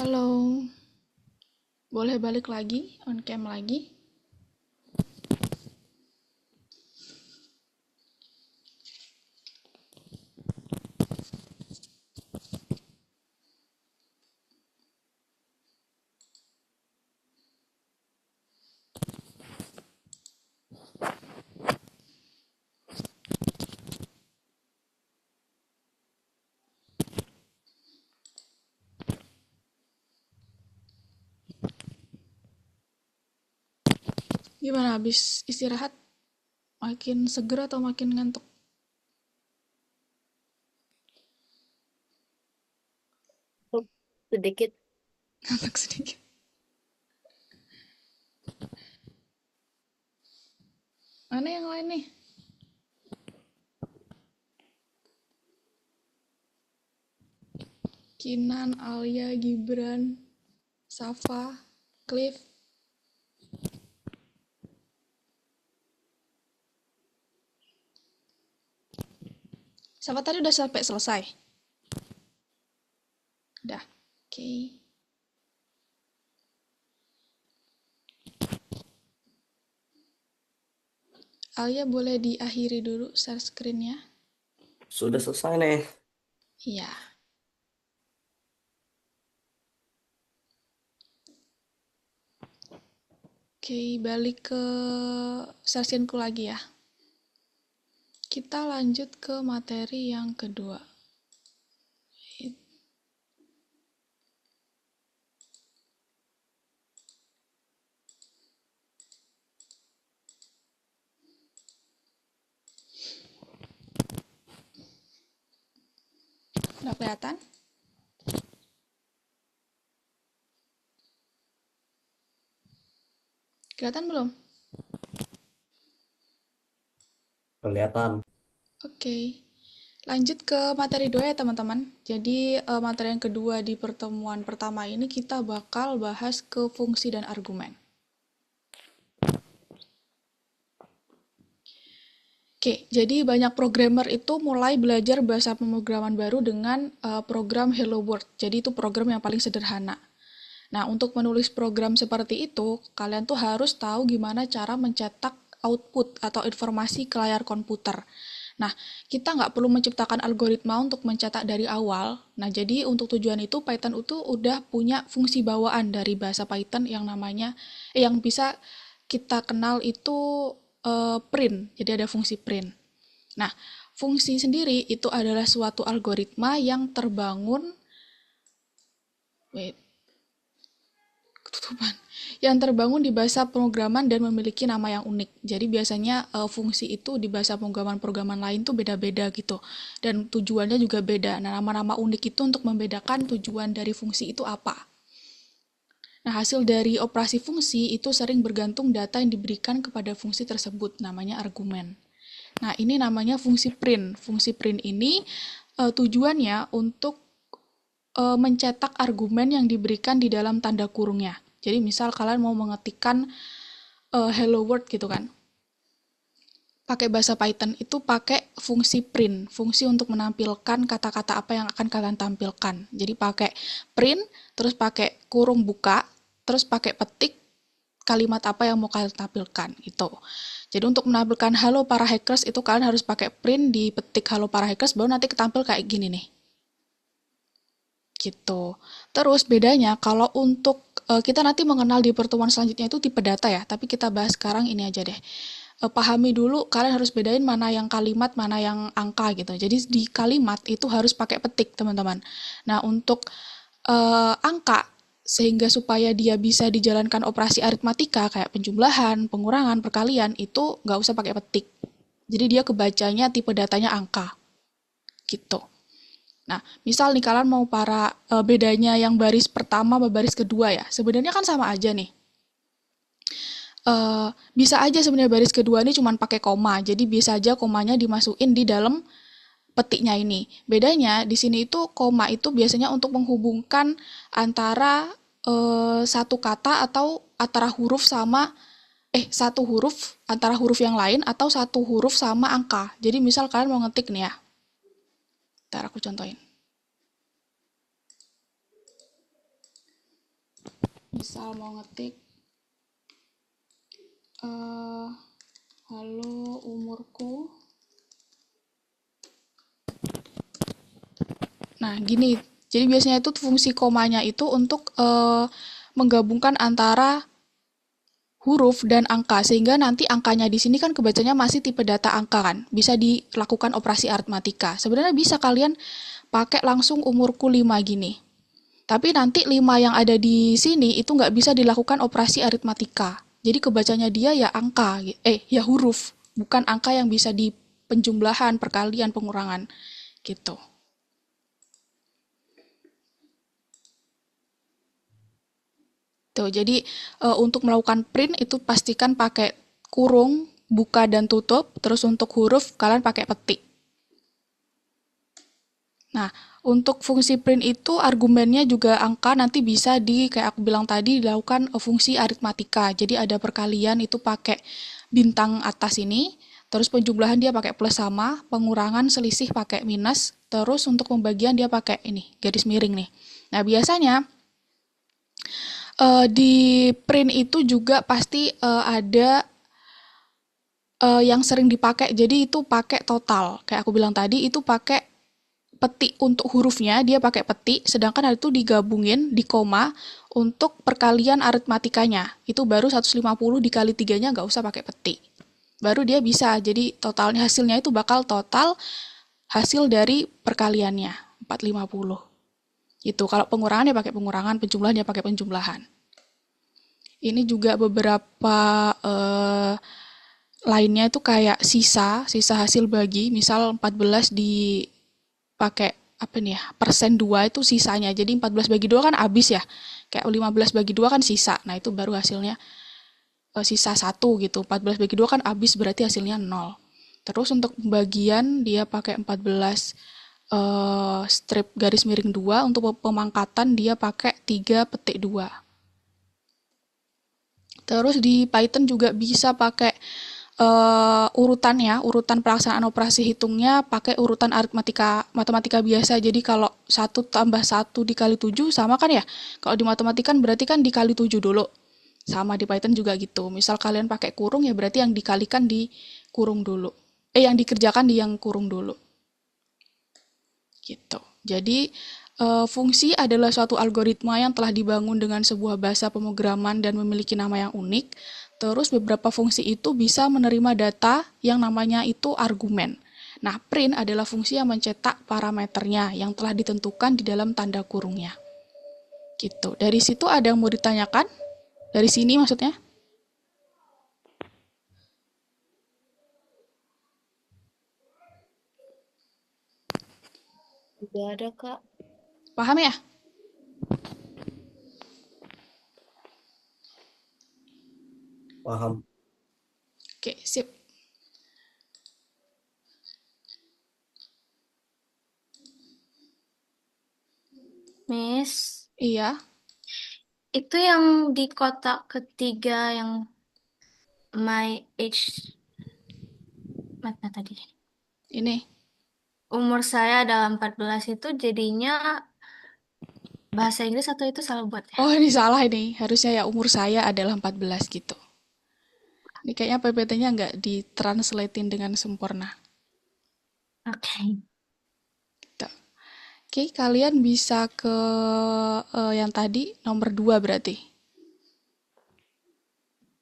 Halo, boleh balik lagi, on cam lagi? Gimana habis istirahat? Makin seger atau makin ngantuk? Sedikit. Ngantuk sedikit. Mana yang lain nih? Kinan, Alia, Gibran, Safa, Cliff. Safa tadi udah sampai selesai? Udah, oke. Alia boleh diakhiri dulu share screen-nya? Sudah selesai nih. Iya. Oke, balik ke sessionku lagi ya. Kita lanjut ke materi yang kedua. Udah kelihatan? Kelihatan belum? Kelihatan. Oke. Lanjut ke materi 2 ya teman-teman. Jadi materi yang kedua di pertemuan pertama ini kita bakal bahas ke fungsi dan argumen. Oke, jadi banyak programmer itu mulai belajar bahasa pemrograman baru dengan program Hello World. Jadi itu program yang paling sederhana. Nah, untuk menulis program seperti itu, kalian tuh harus tahu gimana cara mencetak output atau informasi ke layar komputer. Nah, kita nggak perlu menciptakan algoritma untuk mencetak dari awal. Nah, jadi untuk tujuan itu Python itu udah punya fungsi bawaan dari bahasa Python yang namanya, yang bisa kita kenal itu print. Jadi ada fungsi print. Nah, fungsi sendiri itu adalah suatu algoritma yang terbangun, yang terbangun di bahasa pemrograman dan memiliki nama yang unik. Jadi biasanya fungsi itu di bahasa pemrograman lain tuh beda-beda gitu. Dan tujuannya juga beda. Nah, nama-nama unik itu untuk membedakan tujuan dari fungsi itu apa. Nah, hasil dari operasi fungsi itu sering bergantung data yang diberikan kepada fungsi tersebut, namanya argumen. Nah, ini namanya fungsi print. Fungsi print ini tujuannya untuk mencetak argumen yang diberikan di dalam tanda kurungnya. Jadi misal kalian mau mengetikkan hello world gitu kan. Pakai bahasa Python itu pakai fungsi print, fungsi untuk menampilkan kata-kata apa yang akan kalian tampilkan. Jadi pakai print, terus pakai kurung buka, terus pakai petik kalimat apa yang mau kalian tampilkan gitu. Jadi untuk menampilkan halo para hackers itu kalian harus pakai print di petik halo para hackers baru nanti ketampil kayak gini nih. Gitu. Terus bedanya kalau untuk kita nanti mengenal di pertemuan selanjutnya itu tipe data ya, tapi kita bahas sekarang ini aja deh. Pahami dulu, kalian harus bedain mana yang kalimat, mana yang angka gitu. Jadi di kalimat itu harus pakai petik, teman-teman. Nah, untuk angka, sehingga supaya dia bisa dijalankan operasi aritmatika, kayak penjumlahan, pengurangan, perkalian, itu nggak usah pakai petik. Jadi dia kebacanya tipe datanya angka. Gitu. Nah, misal nih kalian mau bedanya yang baris pertama sama baris kedua ya. Sebenarnya kan sama aja nih. Bisa aja sebenarnya baris kedua ini cuma pakai koma. Jadi bisa aja komanya dimasukin di dalam petiknya ini. Bedanya di sini itu koma itu biasanya untuk menghubungkan antara satu kata atau antara huruf sama satu huruf antara huruf yang lain atau satu huruf sama angka. Jadi misal kalian mau ngetik nih ya. Ntar aku contohin. misal mau ngetik halo umurku. Nah, gini. Jadi biasanya itu fungsi komanya itu untuk menggabungkan antara huruf dan angka, sehingga nanti angkanya di sini kan kebacanya masih tipe data angka kan, bisa dilakukan operasi aritmatika. Sebenarnya bisa kalian pakai langsung umurku 5 gini. Tapi nanti 5 yang ada di sini itu nggak bisa dilakukan operasi aritmatika. Jadi kebacanya dia ya angka, ya huruf, bukan angka yang bisa di penjumlahan, perkalian, pengurangan, gitu. Tuh, jadi untuk melakukan print itu pastikan pakai kurung, buka dan tutup, terus untuk huruf kalian pakai petik. Nah, untuk fungsi print itu argumennya juga angka nanti bisa kayak aku bilang tadi, dilakukan fungsi aritmatika. Jadi ada perkalian itu pakai bintang atas ini, terus penjumlahan dia pakai plus sama, pengurangan selisih pakai minus, terus untuk pembagian dia pakai ini, garis miring nih. Nah, biasanya di print itu juga pasti ada yang sering dipakai. Jadi itu pakai total. Kayak aku bilang tadi, itu pakai peti untuk hurufnya, dia pakai peti, sedangkan itu digabungin di koma untuk perkalian aritmatikanya. Itu baru 150 dikali 3-nya nggak usah pakai peti. Baru dia bisa, jadi totalnya hasilnya itu bakal total hasil dari perkaliannya, 450. Itu kalau pengurangan ya pakai pengurangan, penjumlahan ya pakai penjumlahan. Ini juga beberapa lainnya itu kayak sisa hasil bagi, misal 14 dipakai apa nih ya, persen 2 itu sisanya. Jadi 14 bagi 2 kan habis ya. Kayak 15 bagi 2 kan sisa. Nah, itu baru hasilnya sisa 1 gitu. 14 bagi 2 kan habis, berarti hasilnya 0. Terus untuk pembagian dia pakai 14 strip garis miring 2, untuk pemangkatan dia pakai 3 petik 2. Terus di Python juga bisa pakai urutan pelaksanaan operasi hitungnya pakai urutan matematika biasa. Jadi kalau 1 tambah 1 dikali 7 sama kan ya? Kalau di matematika kan berarti kan dikali 7 dulu. Sama di Python juga gitu. Misal kalian pakai kurung ya berarti yang dikalikan di kurung dulu. Yang dikerjakan di yang kurung dulu. Gitu. Jadi fungsi adalah suatu algoritma yang telah dibangun dengan sebuah bahasa pemrograman dan memiliki nama yang unik. Terus beberapa fungsi itu bisa menerima data yang namanya itu argumen. Nah, print adalah fungsi yang mencetak parameternya yang telah ditentukan di dalam tanda kurungnya. Gitu. Dari situ ada yang mau ditanyakan? Dari sini maksudnya? Tidak ada, Kak. Paham ya? Paham. Oke, sip. Miss, Iya, itu yang di kotak ketiga yang my age, mana tadi? ini. Umur saya adalah 14 itu jadinya bahasa Inggris atau itu salah buat ya? Oh, ini salah ini. Harusnya ya umur saya adalah 14 gitu. Ini kayaknya PPT-nya nggak ditranslatein dengan sempurna. Oke. Gitu. Oke, kalian bisa ke yang tadi, nomor 2 berarti.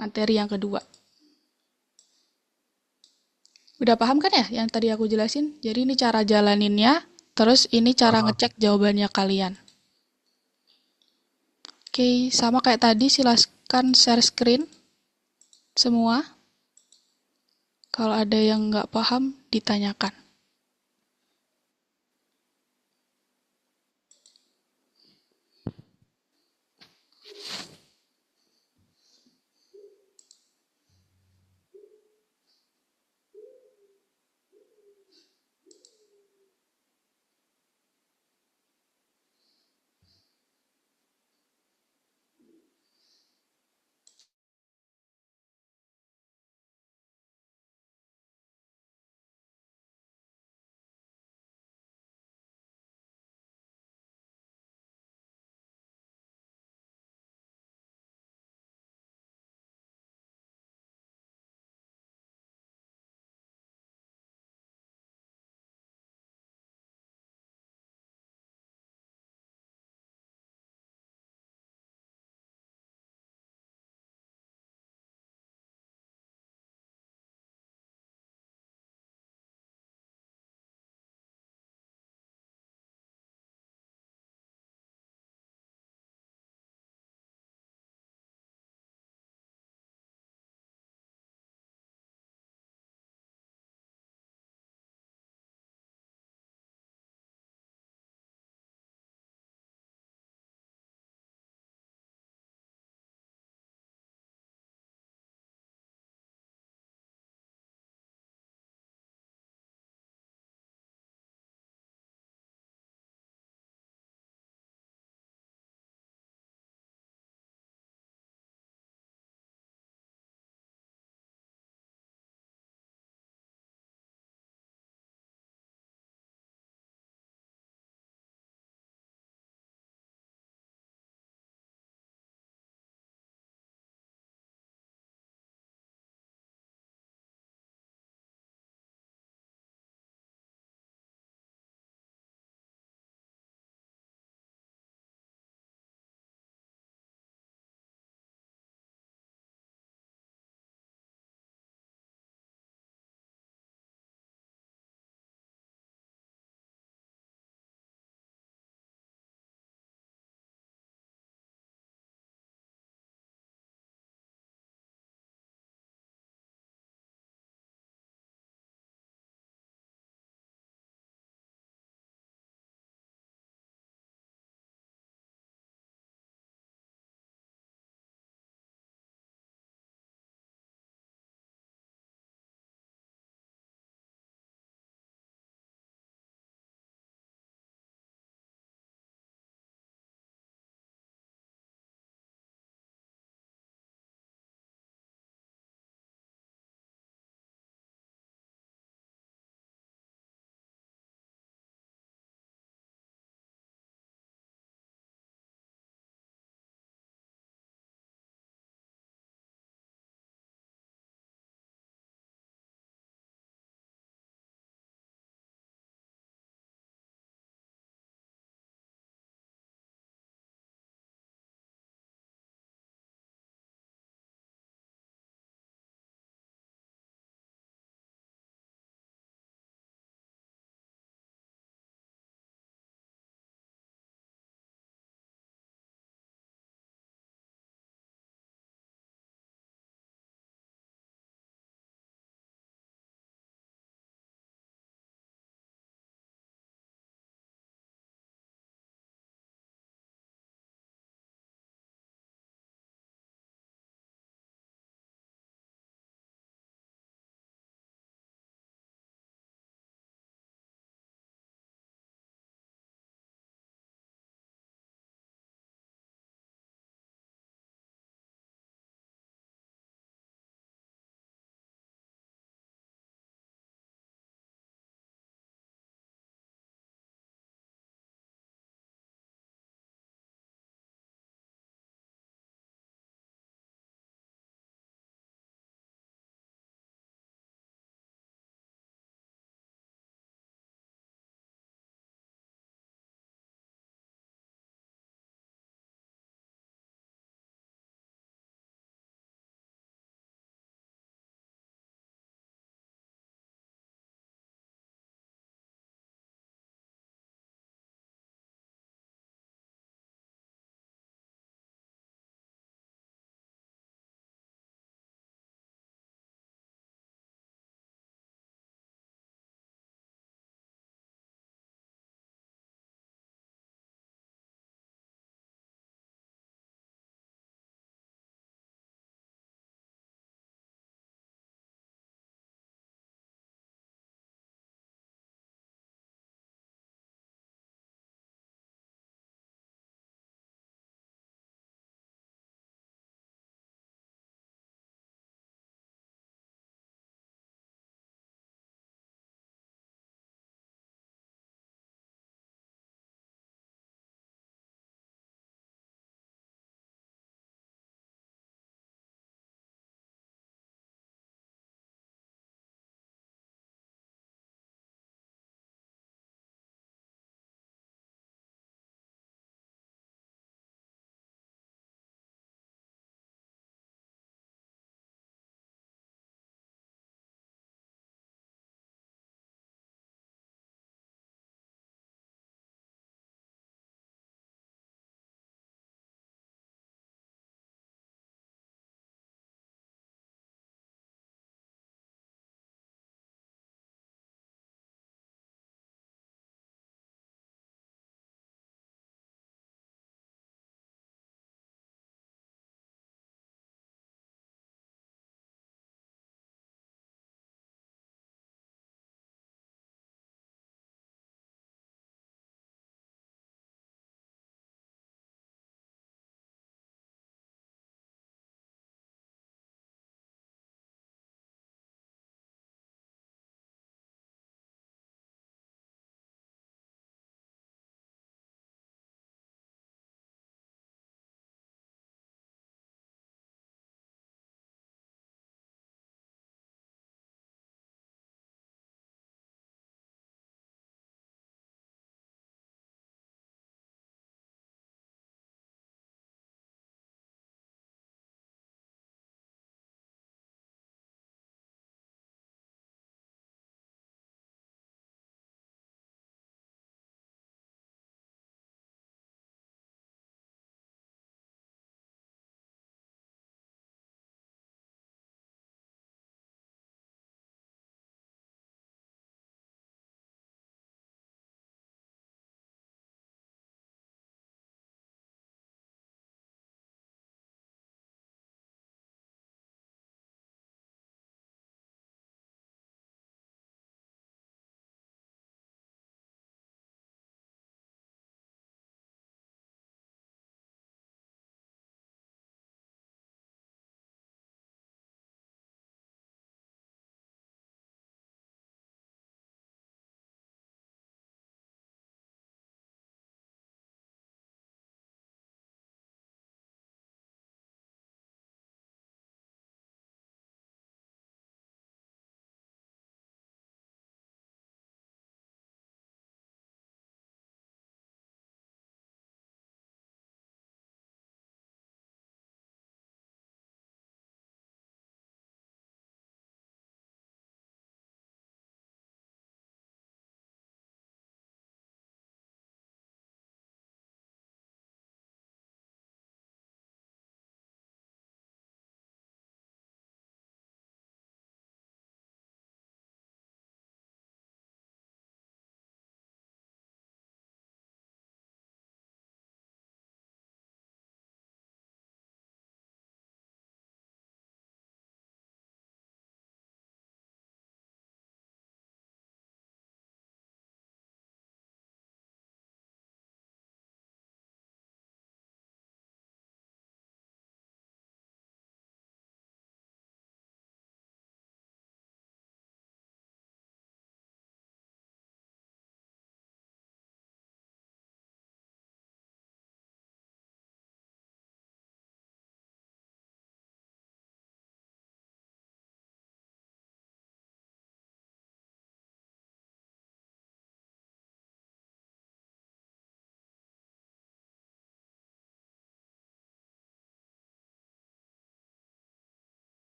Materi yang kedua. Udah paham kan ya yang tadi aku jelasin? Jadi ini cara jalaninnya, terus ini cara Paham. ngecek jawabannya kalian. Oke, sama kayak tadi, silakan share screen semua. Kalau ada yang nggak paham, ditanyakan.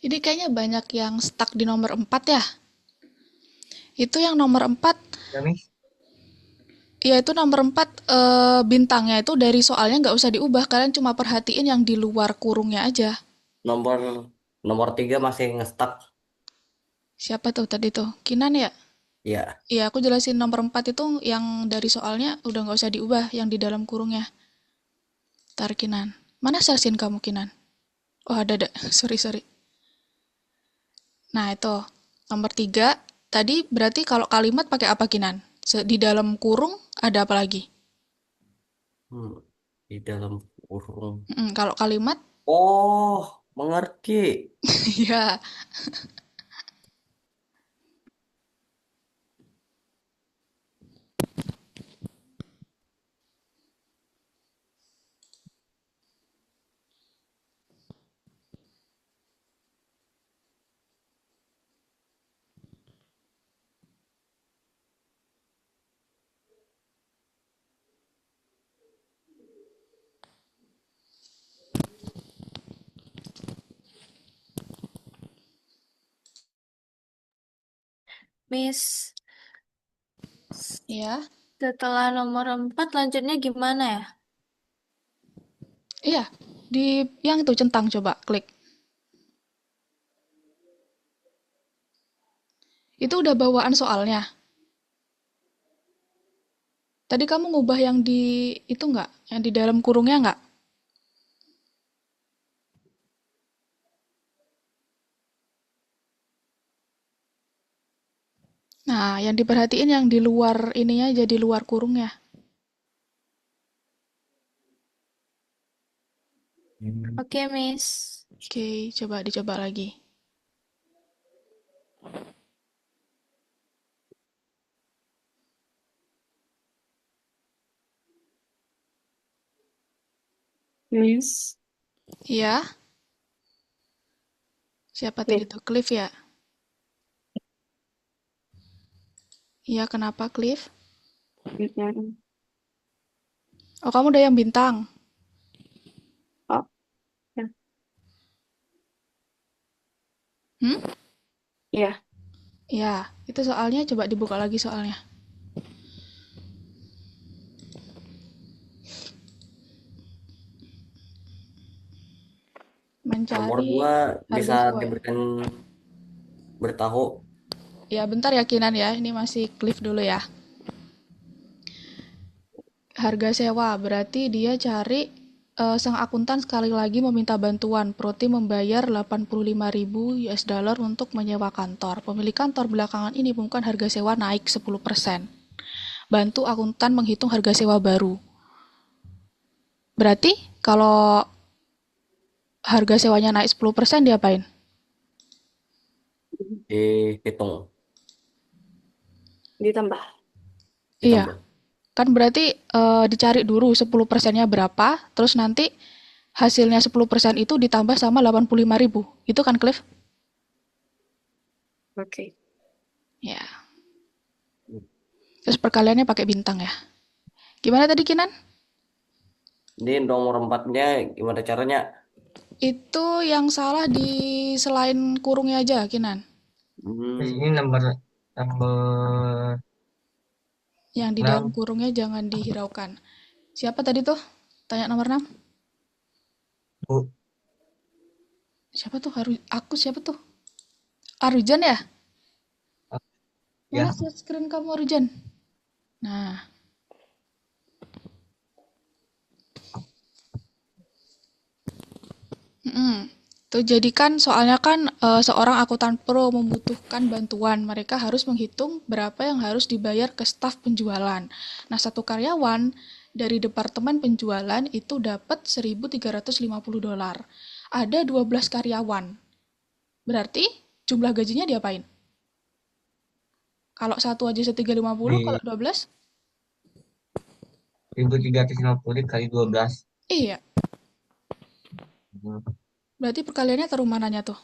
Ini kayaknya banyak yang stuck di nomor 4 ya. Itu yang nomor 4, Ya, Miss. ya itu nomor 4 bintangnya itu dari soalnya nggak usah diubah. Kalian cuma perhatiin yang di luar kurungnya aja. Nomor nomor 3 masih ngestak. Siapa tuh tadi tuh? Kinan ya? Ya, Iya, aku jelasin nomor 4 itu yang dari soalnya udah nggak usah diubah, yang di dalam kurungnya. Tar Kinan. Mana selsin kamu Kinan? Oh ada. Sorry, sorry. Nah itu, nomor 3. Tadi berarti kalau kalimat pakai apa Kinan? Di dalam kurung ada apa lagi? hmm, di dalam kurung. Kalau kalimat, Oh, mengerti. ya. Miss, Ya. setelah nomor 4 lanjutnya gimana ya? Iya, di yang itu centang coba klik. Itu udah bawaan soalnya. Tadi kamu ngubah yang di itu nggak? Yang di dalam kurungnya nggak? Nah, yang diperhatiin yang di luar ininya aja, di luar kurungnya. Oke, Miss. Oke, coba dicoba lagi. Miss. Iya, siapa tadi tuh? Cliff ya? Iya, kenapa Cliff? Oh, kamu udah yang bintang. Oh, ya. Hmm? Iya. Ya, itu soalnya coba dibuka lagi soalnya. Nomor Mencari 2 harga bisa sewa. diberikan bertahu. Ya, bentar ya Kinan ya. Ini masih Cliff dulu ya. Harga sewa berarti dia cari sang akuntan sekali lagi meminta bantuan. Proti membayar 85.000 US dollar untuk menyewa kantor. Pemilik kantor belakangan ini mengumumkan harga sewa naik 10%. Bantu akuntan menghitung harga sewa baru. Berarti kalau harga sewanya naik 10% diapain? Dihitung, Ditambah. Iya, ditambah. kan berarti dicari dulu 10%-nya berapa, terus nanti hasilnya 10% itu ditambah sama 85.000. Itu kan Cliff? Oke. Ya. Terus perkaliannya pakai bintang ya. Gimana tadi Kinan? Ini nomor 4-nya gimana caranya? Itu yang salah di selain kurungnya aja, Kinan. Terus Hmm, ini nomor Yang di dalam 6. kurungnya jangan dihiraukan. Siapa tadi tuh? Tanya nomor 6. Bu. Siapa tuh? Aku siapa tuh? Arujan ya? Mana Ya, share screen kamu Arujan? Nah, tuh jadi kan soalnya kan seorang akuntan pro membutuhkan bantuan. Mereka harus menghitung berapa yang harus dibayar ke staf penjualan. Nah, satu karyawan dari departemen penjualan itu dapat 1.350 dolar. Ada 12 karyawan. Berarti jumlah gajinya diapain? Kalau satu aja 1.350, kalau di 12? 1.350 kali 12. Iya, Hmm, berarti perkaliannya taruh mananya tuh?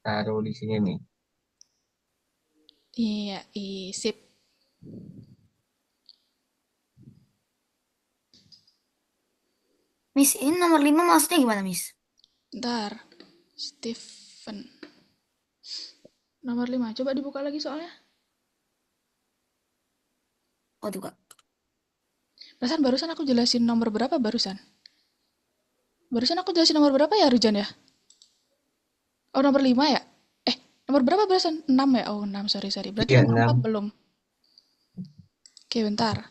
Taruh di sini nih. Iya, sip. Miss, ini nomor 5 maksudnya gimana, Miss? Bentar. Stephen. Nomor 5. Coba dibuka lagi soalnya. Oh juga. Barusan aku jelasin nomor berapa barusan? Barusan aku jelasin nomor berapa ya, Rujan ya? Oh, nomor 5 ya? Nomor berapa barusan? 6 ya? Oh, 6, sorry. Berarti Iya, nomor 4 6. belum. Oke, bentar.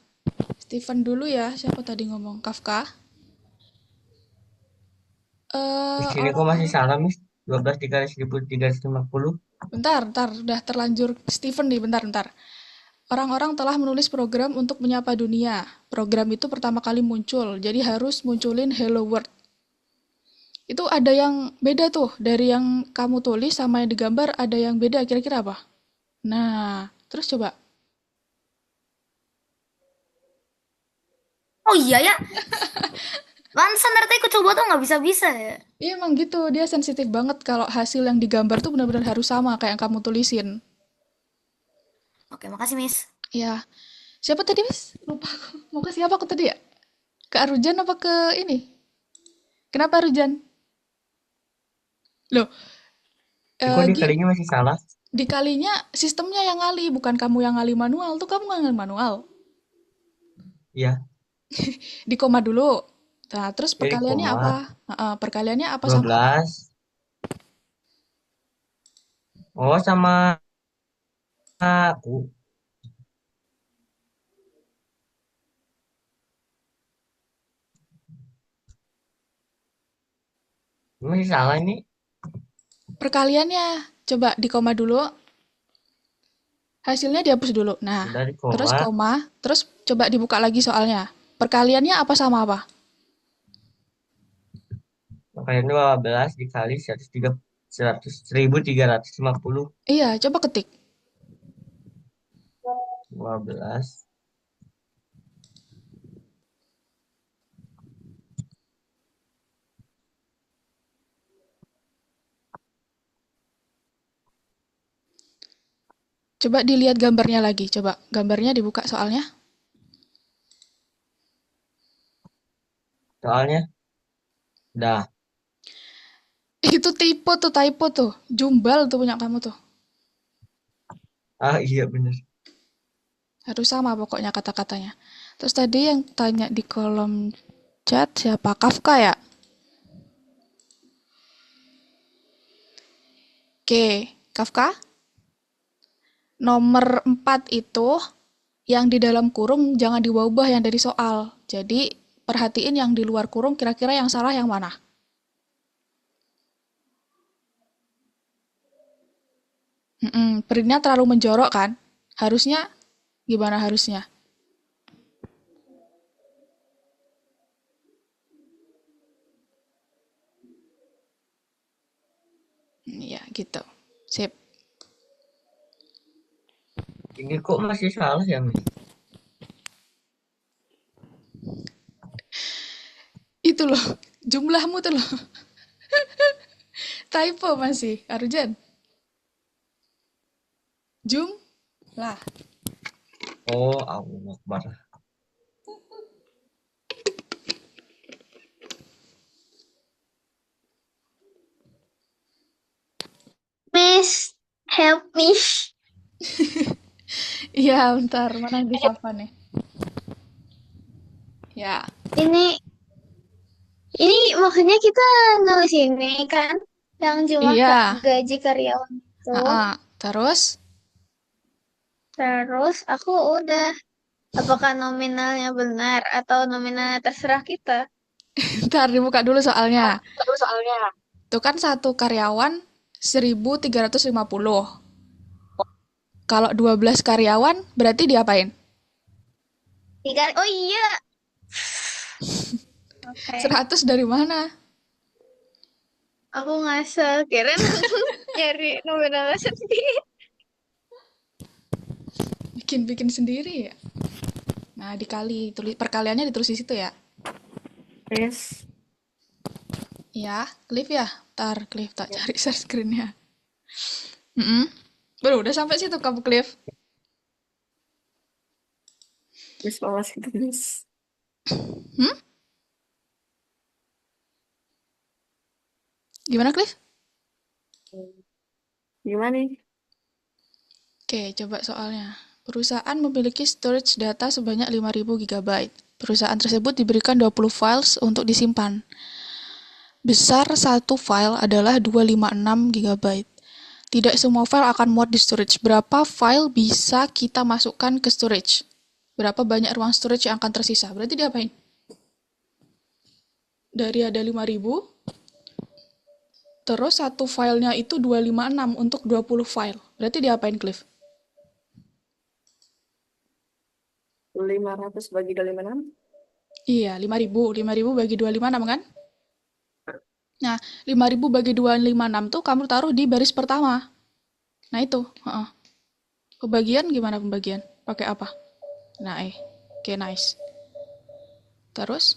Stephen dulu ya. Siapa tadi ngomong? Kafka. Di sini kok masih Orang-orang... salah, Miss. 12 dikali 1350. Bentar. Udah terlanjur Stephen nih, bentar. Orang-orang telah menulis program untuk menyapa dunia. Program itu pertama kali muncul, jadi harus munculin Hello World. Itu ada yang beda tuh, dari yang kamu tulis sama yang digambar ada yang beda, kira-kira apa? Nah, terus coba. Oh iya ya. Pantesan dari tadi aku coba tuh nggak bisa-bisa ya. Iya emang gitu, dia sensitif banget kalau hasil yang digambar tuh benar-benar harus sama kayak yang kamu tulisin. Oke, makasih Miss. Ya, siapa tadi, Miss? Lupa aku. Mau ke siapa aku tadi ya? Ke Arujan apa ke ini? Kenapa Arujan? Loh, Kok Gi, dikalinya masih salah? dikalinya sistemnya yang ngali, bukan kamu yang ngali manual. Tuh kamu nggak ngali manual. Iya, Di koma dulu. Nah, terus jadi perkaliannya koma. apa? Perkaliannya apa sama apa? 12. Oh, sama aku. Ini masih salah ini. Perkaliannya. Coba di koma dulu. Hasilnya dihapus dulu. Nah, Dari terus koma. koma. Terus coba dibuka lagi soalnya. Perkaliannya apa sama apa? Makanya 12 dikali 1350. Iya, coba ketik. 12. Coba dilihat gambarnya lagi. Coba gambarnya dibuka soalnya. Soalnya, dah. Itu typo tuh. Jumbal tuh punya kamu tuh. Ah, iya bener. Harus sama pokoknya kata-katanya. Terus tadi yang tanya di kolom chat siapa? Kafka ya? Oke, Kafka. Nomor 4 itu yang di dalam kurung jangan diubah yang dari soal. Jadi perhatiin yang di luar kurung kira-kira yang salah yang mana. Printnya terlalu menjorok kan? Harusnya gimana harusnya? Ya gitu. Sip. Ini kok masih salah ya, Miss? Itu loh, jumlahmu tuh loh. Typo masih, Arjan. Jumlah. Oh, Allah Akbar. Miss, help me. Iya, bentar. Mana yang disapa nih? Ya. Ini maksudnya kita nulis ini kan yang jumlah Iya. gaji karyawan itu. Terus? Terus aku udah apakah nominalnya benar atau nominalnya terserah kita? Bentar, dibuka dulu soalnya. Terus soalnya Itu kan satu karyawan 1.350. Kalau 12 karyawan, berarti diapain? tiga. Oh iya. Oke. 100 dari mana? Aku ngasal kira nyari nominalnya sendiri. Bikin sendiri ya? Nah, dikali. Perkaliannya ditulis di situ ya? Yes. Ya, Cliff ya? Ntar, Cliff, tak cari share screen-nya. Baru udah sampai situ kamu, Cliff. Miss malas itu, Miss. Gimana, Cliff? Gimana nih? Oke, coba soalnya. Perusahaan memiliki storage data sebanyak 5.000 GB. Perusahaan tersebut diberikan 20 files untuk disimpan. Besar satu file adalah 256 GB. Tidak semua file akan muat di storage. Berapa file bisa kita masukkan ke storage? Berapa banyak ruang storage yang akan tersisa? Berarti diapain? Dari ada 5.000, terus satu filenya itu 256 untuk 20 file. Berarti diapain, Cliff? 500 bagi 256. Iya, 5.000. 5.000 bagi 256 kan? Nah, 5.000 bagi 256 tuh kamu taruh di baris pertama. Nah itu, heeh. Pembagian gimana pembagian? Pakai apa? Nah, oke, nice. Terus,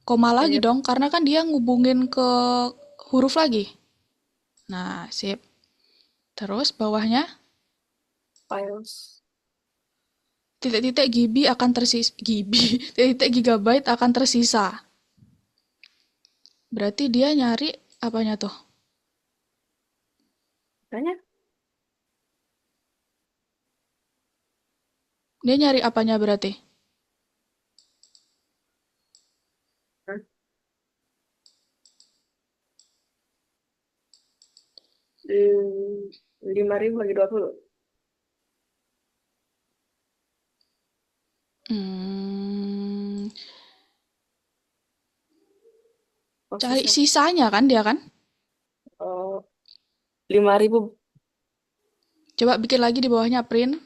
koma lagi Iya. dong, karena kan dia ngubungin ke huruf lagi. Nah, sip. Terus bawahnya, Files. titik-titik GB akan tersisa. GB, titik-titik gigabyte akan tersisa. Berarti dia nyari apanya tuh? Tanya. Dia nyari apanya berarti? Hah? 5.000 bagi 20. Oh, Cari sisa. sisanya kan dia kan? Oh, 5.000. Coba bikin lagi di bawahnya print.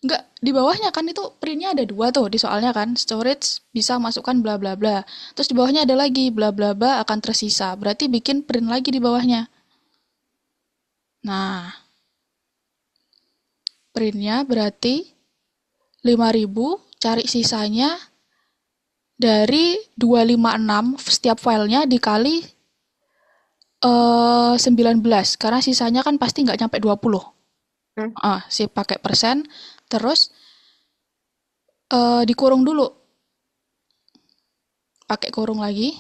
Enggak, di bawahnya kan itu printnya ada dua tuh di soalnya kan. Storage bisa masukkan bla bla bla. Terus di bawahnya ada lagi bla bla bla akan tersisa. Berarti bikin print lagi di bawahnya. Nah, printnya berarti 5.000 cari sisanya dari 256 setiap filenya dikali 19. Karena sisanya kan pasti nggak nyampe 20. Sip, pakai persen. Terus dikurung dulu. Pakai kurung lagi.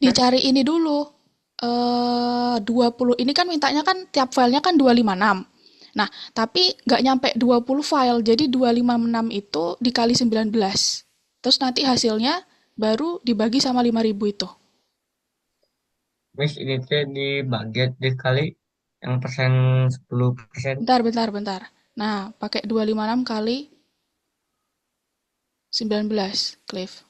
Dicari ini dulu. 20 ini kan mintanya kan tiap filenya kan 256. Nah, tapi nggak nyampe 20 file. Jadi 256 itu dikali 19. Terus nanti hasilnya baru dibagi sama 5.000 itu. Miss, ini teh dibagi dikali yang persen 10%. Bentar. Nah, pakai 256 kali 19, Cliff.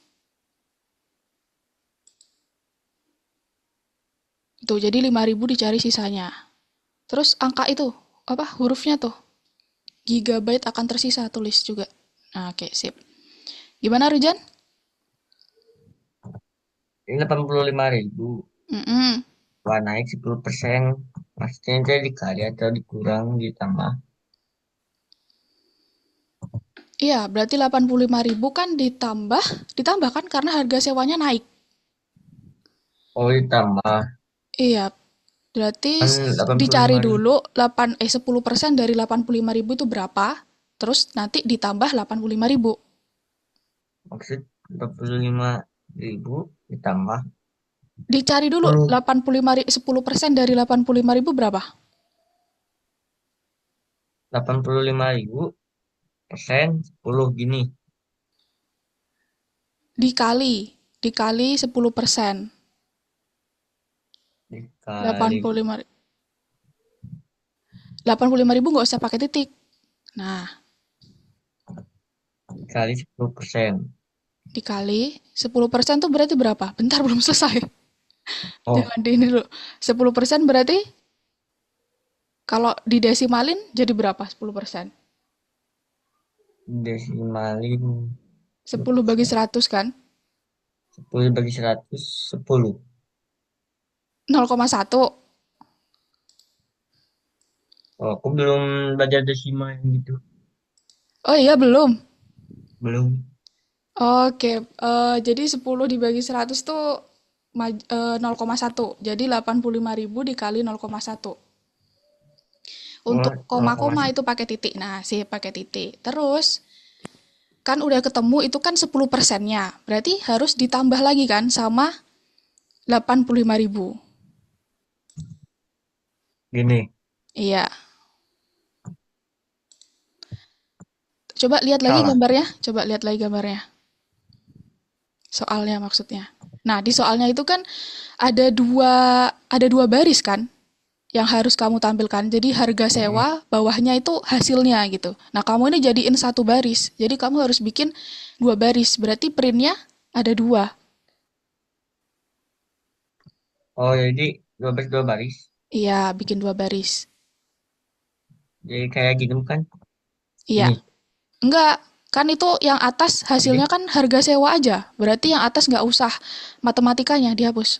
Tuh, jadi 5.000 dicari sisanya. Terus angka itu, apa hurufnya tuh? Gigabyte akan tersisa, tulis juga. Nah, oke, sip. Gimana, Rujan? Ini 85.000. Wah, naik 10%. Maksudnya teh dikali atau dikurang ditambah. Iya, berarti 85.000 kan ditambah kan karena harga sewanya naik. Oh, ditambah. Iya, berarti Kan dicari 85.000. dulu 10% dari 85.000 itu berapa, terus nanti ditambah 85.000. Maksud 45.000 ditambah Dicari dulu 10% dari 85.000 berapa? 85.000 persen 10 gini. Dikali 10%. Dikali 85.000 nggak usah pakai titik. Nah, dikali 10%. dikali 10% tuh berarti berapa? Bentar, belum selesai. Oh, Jangan di ini dulu. 10% berarti kalau didesimalin jadi berapa 10%? desimalin 10 bagi 100 kan? 10 bagi 100, 10. 0,1. Oh, aku belum belajar desimal gitu. Oh iya, belum. Belum. Oke, jadi 10 dibagi 100 tuh 0,1. Jadi 85.000 dikali 0,1. Oh, Untuk koma-koma 0,1. itu pakai titik. Nah, sih pakai titik. Terus kan udah ketemu itu kan 10%-nya. Berarti harus ditambah lagi kan sama 85.000. Gini, Iya. Coba lihat lagi salah. gambarnya. Coba lihat lagi gambarnya. Soalnya maksudnya. Nah, di soalnya itu kan ada dua baris kan yang harus kamu tampilkan. Jadi harga sewa, bawahnya itu hasilnya gitu. Nah, kamu ini jadiin satu baris. Jadi kamu harus bikin dua baris. Berarti printnya ada dua. Oh, jadi 12 baris. Iya, bikin dua baris. Jadi kayak gini kan? Iya. Ini. Enggak, kan itu yang atas hasilnya Jadi, kan harga sewa aja. Berarti yang atas nggak usah matematikanya dihapus.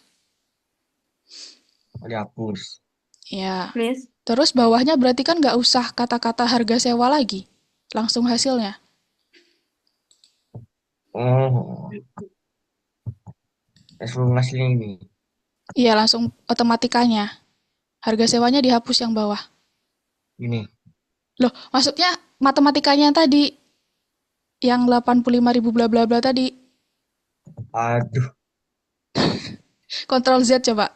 dihapus. Ya. Miss, Terus bawahnya berarti kan nggak usah kata-kata harga sewa lagi. Langsung hasilnya. Oh, langsung hasilnya ini. Iya, langsung matematikanya. Harga sewanya dihapus yang bawah. Gini. Loh, maksudnya matematikanya yang tadi. Yang 85.000 bla bla bla tadi. Aduh, Ctrl Z coba.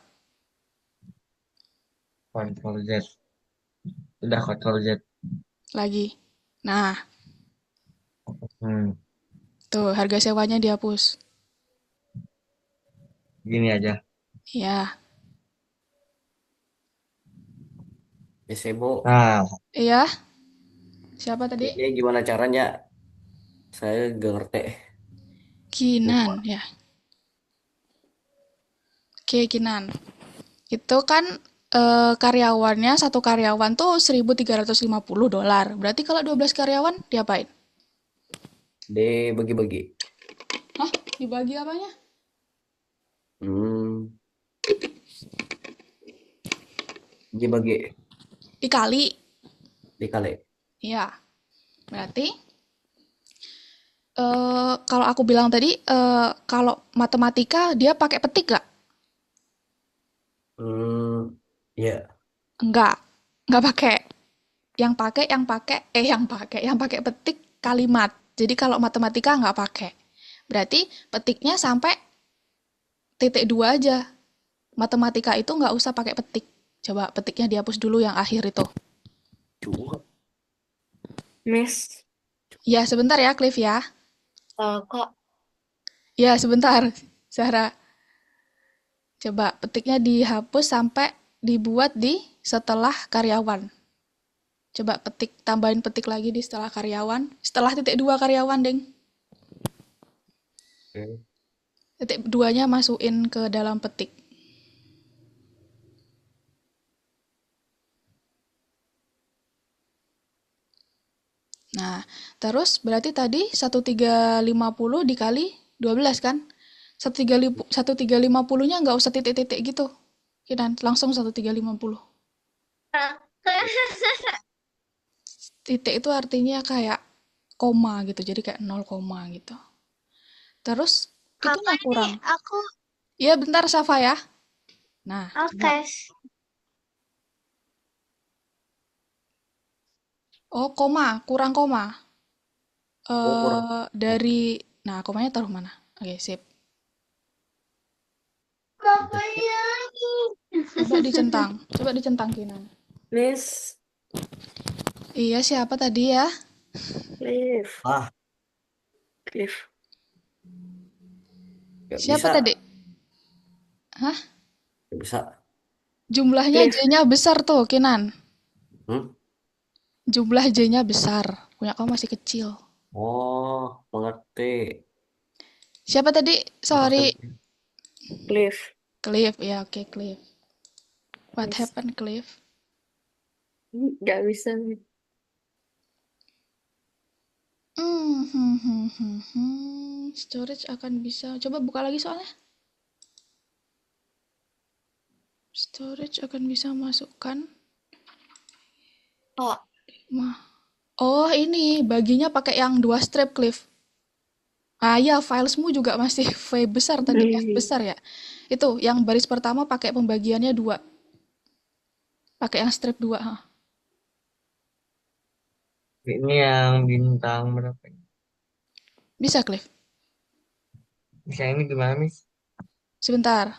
Ctrl Z. Udah Ctrl Z. Lagi. Nah, Hmm, tuh harga sewanya dihapus. gini aja. Ya. Yes, Ibu. Nah, Iya. Siapa tadi? Ini gimana caranya? Saya gak ngerti. Kinan, Lupa. ya. Oke, Kinan. Itu kan karyawannya, satu karyawan tuh $1.350. Berarti kalau 12 karyawan diapain? Dibagi-bagi. Hah? Dibagi apanya? Hmm, dibagi Dikali. dikali. Iya. Berarti kalau aku bilang tadi, kalau matematika dia pakai petik gak? Hmm, ya. Enggak pakai. Yang pakai petik kalimat. Jadi kalau matematika nggak pakai. Berarti petiknya sampai titik dua aja. Matematika itu nggak usah pakai petik. Coba petiknya dihapus dulu yang akhir itu. Juga. Miss, Ya, sebentar ya, Cliff ya. Kak, Ya, sebentar, Zahra. Coba petiknya dihapus sampai dibuat di setelah karyawan. Coba tambahin petik lagi di setelah karyawan. Setelah titik dua karyawan, Deng. Oke. Titik duanya masukin ke dalam petik. Nah, terus berarti tadi 1.350 dikali 12 kan? 1.350-nya nggak usah titik-titik gitu. Kinan, langsung 1.350. Titik itu artinya kayak koma gitu, jadi kayak 0 koma gitu. Terus, itu Kakak yang ini kurang. aku Iya, bentar, Safa ya. Nah, coba. oke. Oh, koma, kurang koma. Oh, kurang. Nah, komanya taruh mana? Oke, sip. Coba dicentang, Kinan. Miss, Iya, siapa tadi ya? Cliff, Ah, Cliff. gak Siapa bisa. tadi? Hah? Gak bisa. Jumlahnya Cliff. J-nya besar tuh, Kinan. Hmm? Jumlah J-nya besar. Punya kamu masih kecil. Oh, mengerti. Siapa tadi? Sorry. Mengerti. Cliff. Cliff. Ya, oke, Cliff. What Miss, happened, Cliff? gak bisa, Miss. Storage akan bisa. Coba buka lagi soalnya. Storage akan bisa masukkan. Oh, Oh, ini baginya pakai yang 2 strip, Cliff. Ah ya, filesmu juga masih V besar tadi, F besar ya. Itu, yang baris pertama pakai pembagiannya 2. Pakai yang strip 2. Ha. Ini yang bintang berapa ini? Bisa, Cliff? Bisa ini gimana, Miss? Sebentar.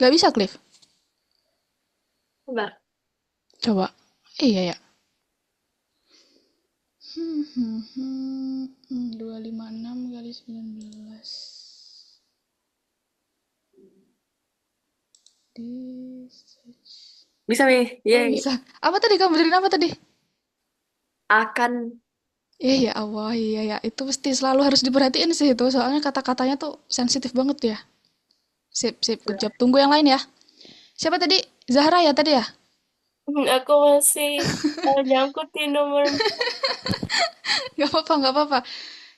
Nggak bisa, Cliff? Coba. Coba. Iya ya. 256 kali 19. Bisa, Mi. Oh, Yeay. bisa. Apa tadi kamu benerin apa tadi? Akan. Ya Allah, iya ya. Itu mesti selalu harus diperhatiin sih itu. Soalnya kata-katanya tuh sensitif banget ya. Sip, good job. Tunggu yang lain ya. Siapa tadi? Zahra ya tadi ya? Aku masih nyangkutin nomor. Nggak apa-apa.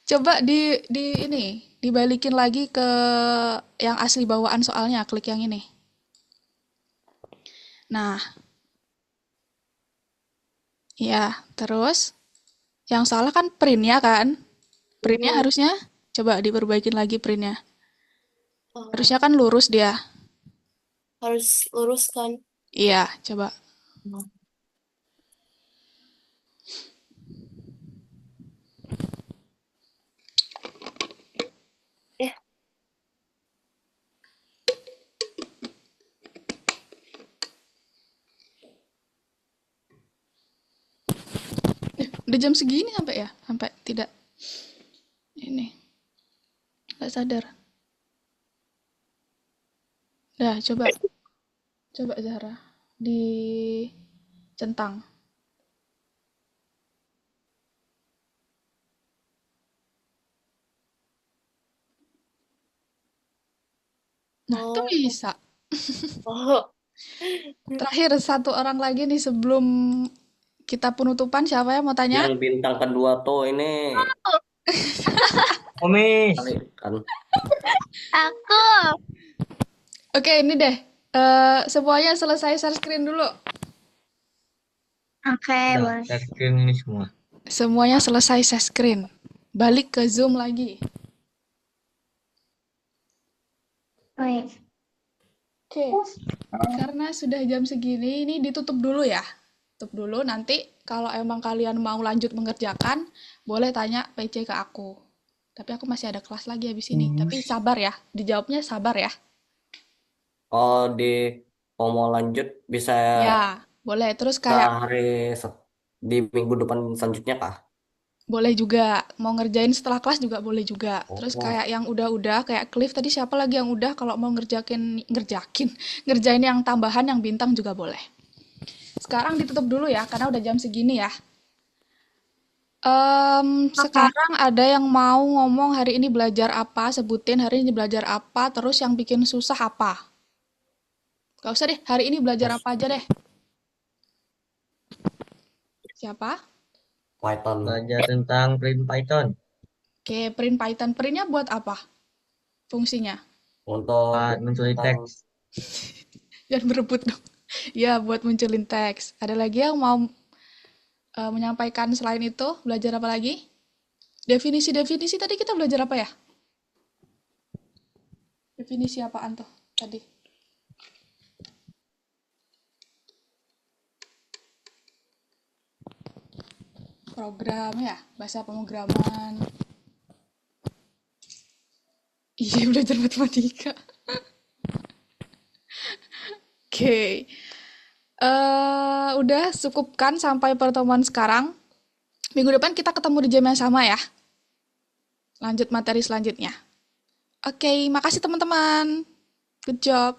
Coba dibalikin lagi ke yang asli bawaan soalnya. Klik yang ini. Nah, ya, terus yang salah kan printnya kan? Printnya harusnya coba diperbaikin lagi printnya. Harusnya kan lurus dia. Harus lurus kan. Iya, coba. Ya. Udah jam segini sampai ya? Sampai tidak. Ini. Nggak sadar. Dah, coba. Coba Zahra. Dicentang. Nah, itu bisa. Oh. Terakhir satu orang lagi nih sebelum kita penutupan. Siapa yang mau tanya? Yang bintang kedua tuh ini Oh, Miss. kali kan. Aku. Oke, ini deh. Semuanya selesai share screen dulu. Oke, Udah, boleh. share screen ini semua. Semuanya selesai share screen. Balik ke Zoom lagi. Baik. Oke. Karena sudah jam segini, ini ditutup dulu ya. Tutup dulu, nanti kalau emang kalian mau lanjut mengerjakan, boleh tanya PC ke aku. Tapi aku masih ada kelas lagi habis ini. Tapi sabar ya, dijawabnya sabar ya. Oh, mau lanjut bisa Ya, boleh. Terus ke kayak di minggu depan selanjutnya kah? boleh juga mau ngerjain setelah kelas juga boleh juga. Terus Oh. kayak yang udah kayak Cliff tadi, siapa lagi yang udah, kalau mau ngerjain yang tambahan yang bintang juga boleh. Sekarang ditutup dulu ya karena udah jam segini ya. Sekarang ada yang mau ngomong hari ini belajar apa, sebutin hari ini belajar apa, terus yang bikin susah apa. Gak usah deh, hari ini belajar apa aja deh. Siapa? Python. Belajar tentang print Python. Oke, print Python. Printnya buat apa? Fungsinya? Untuk Mencari teks. Jangan berebut dong. Ya, buat munculin teks. Ada lagi yang mau menyampaikan selain itu? Belajar apa lagi? Definisi tadi kita belajar apa ya? Definisi apaan tuh tadi? Program ya, bahasa pemrograman. Iya, belajar matematika. Oke. Udah cukupkan sampai pertemuan sekarang. Minggu depan kita ketemu di jam yang sama ya. Lanjut materi selanjutnya. Oke, makasih teman-teman. Good job.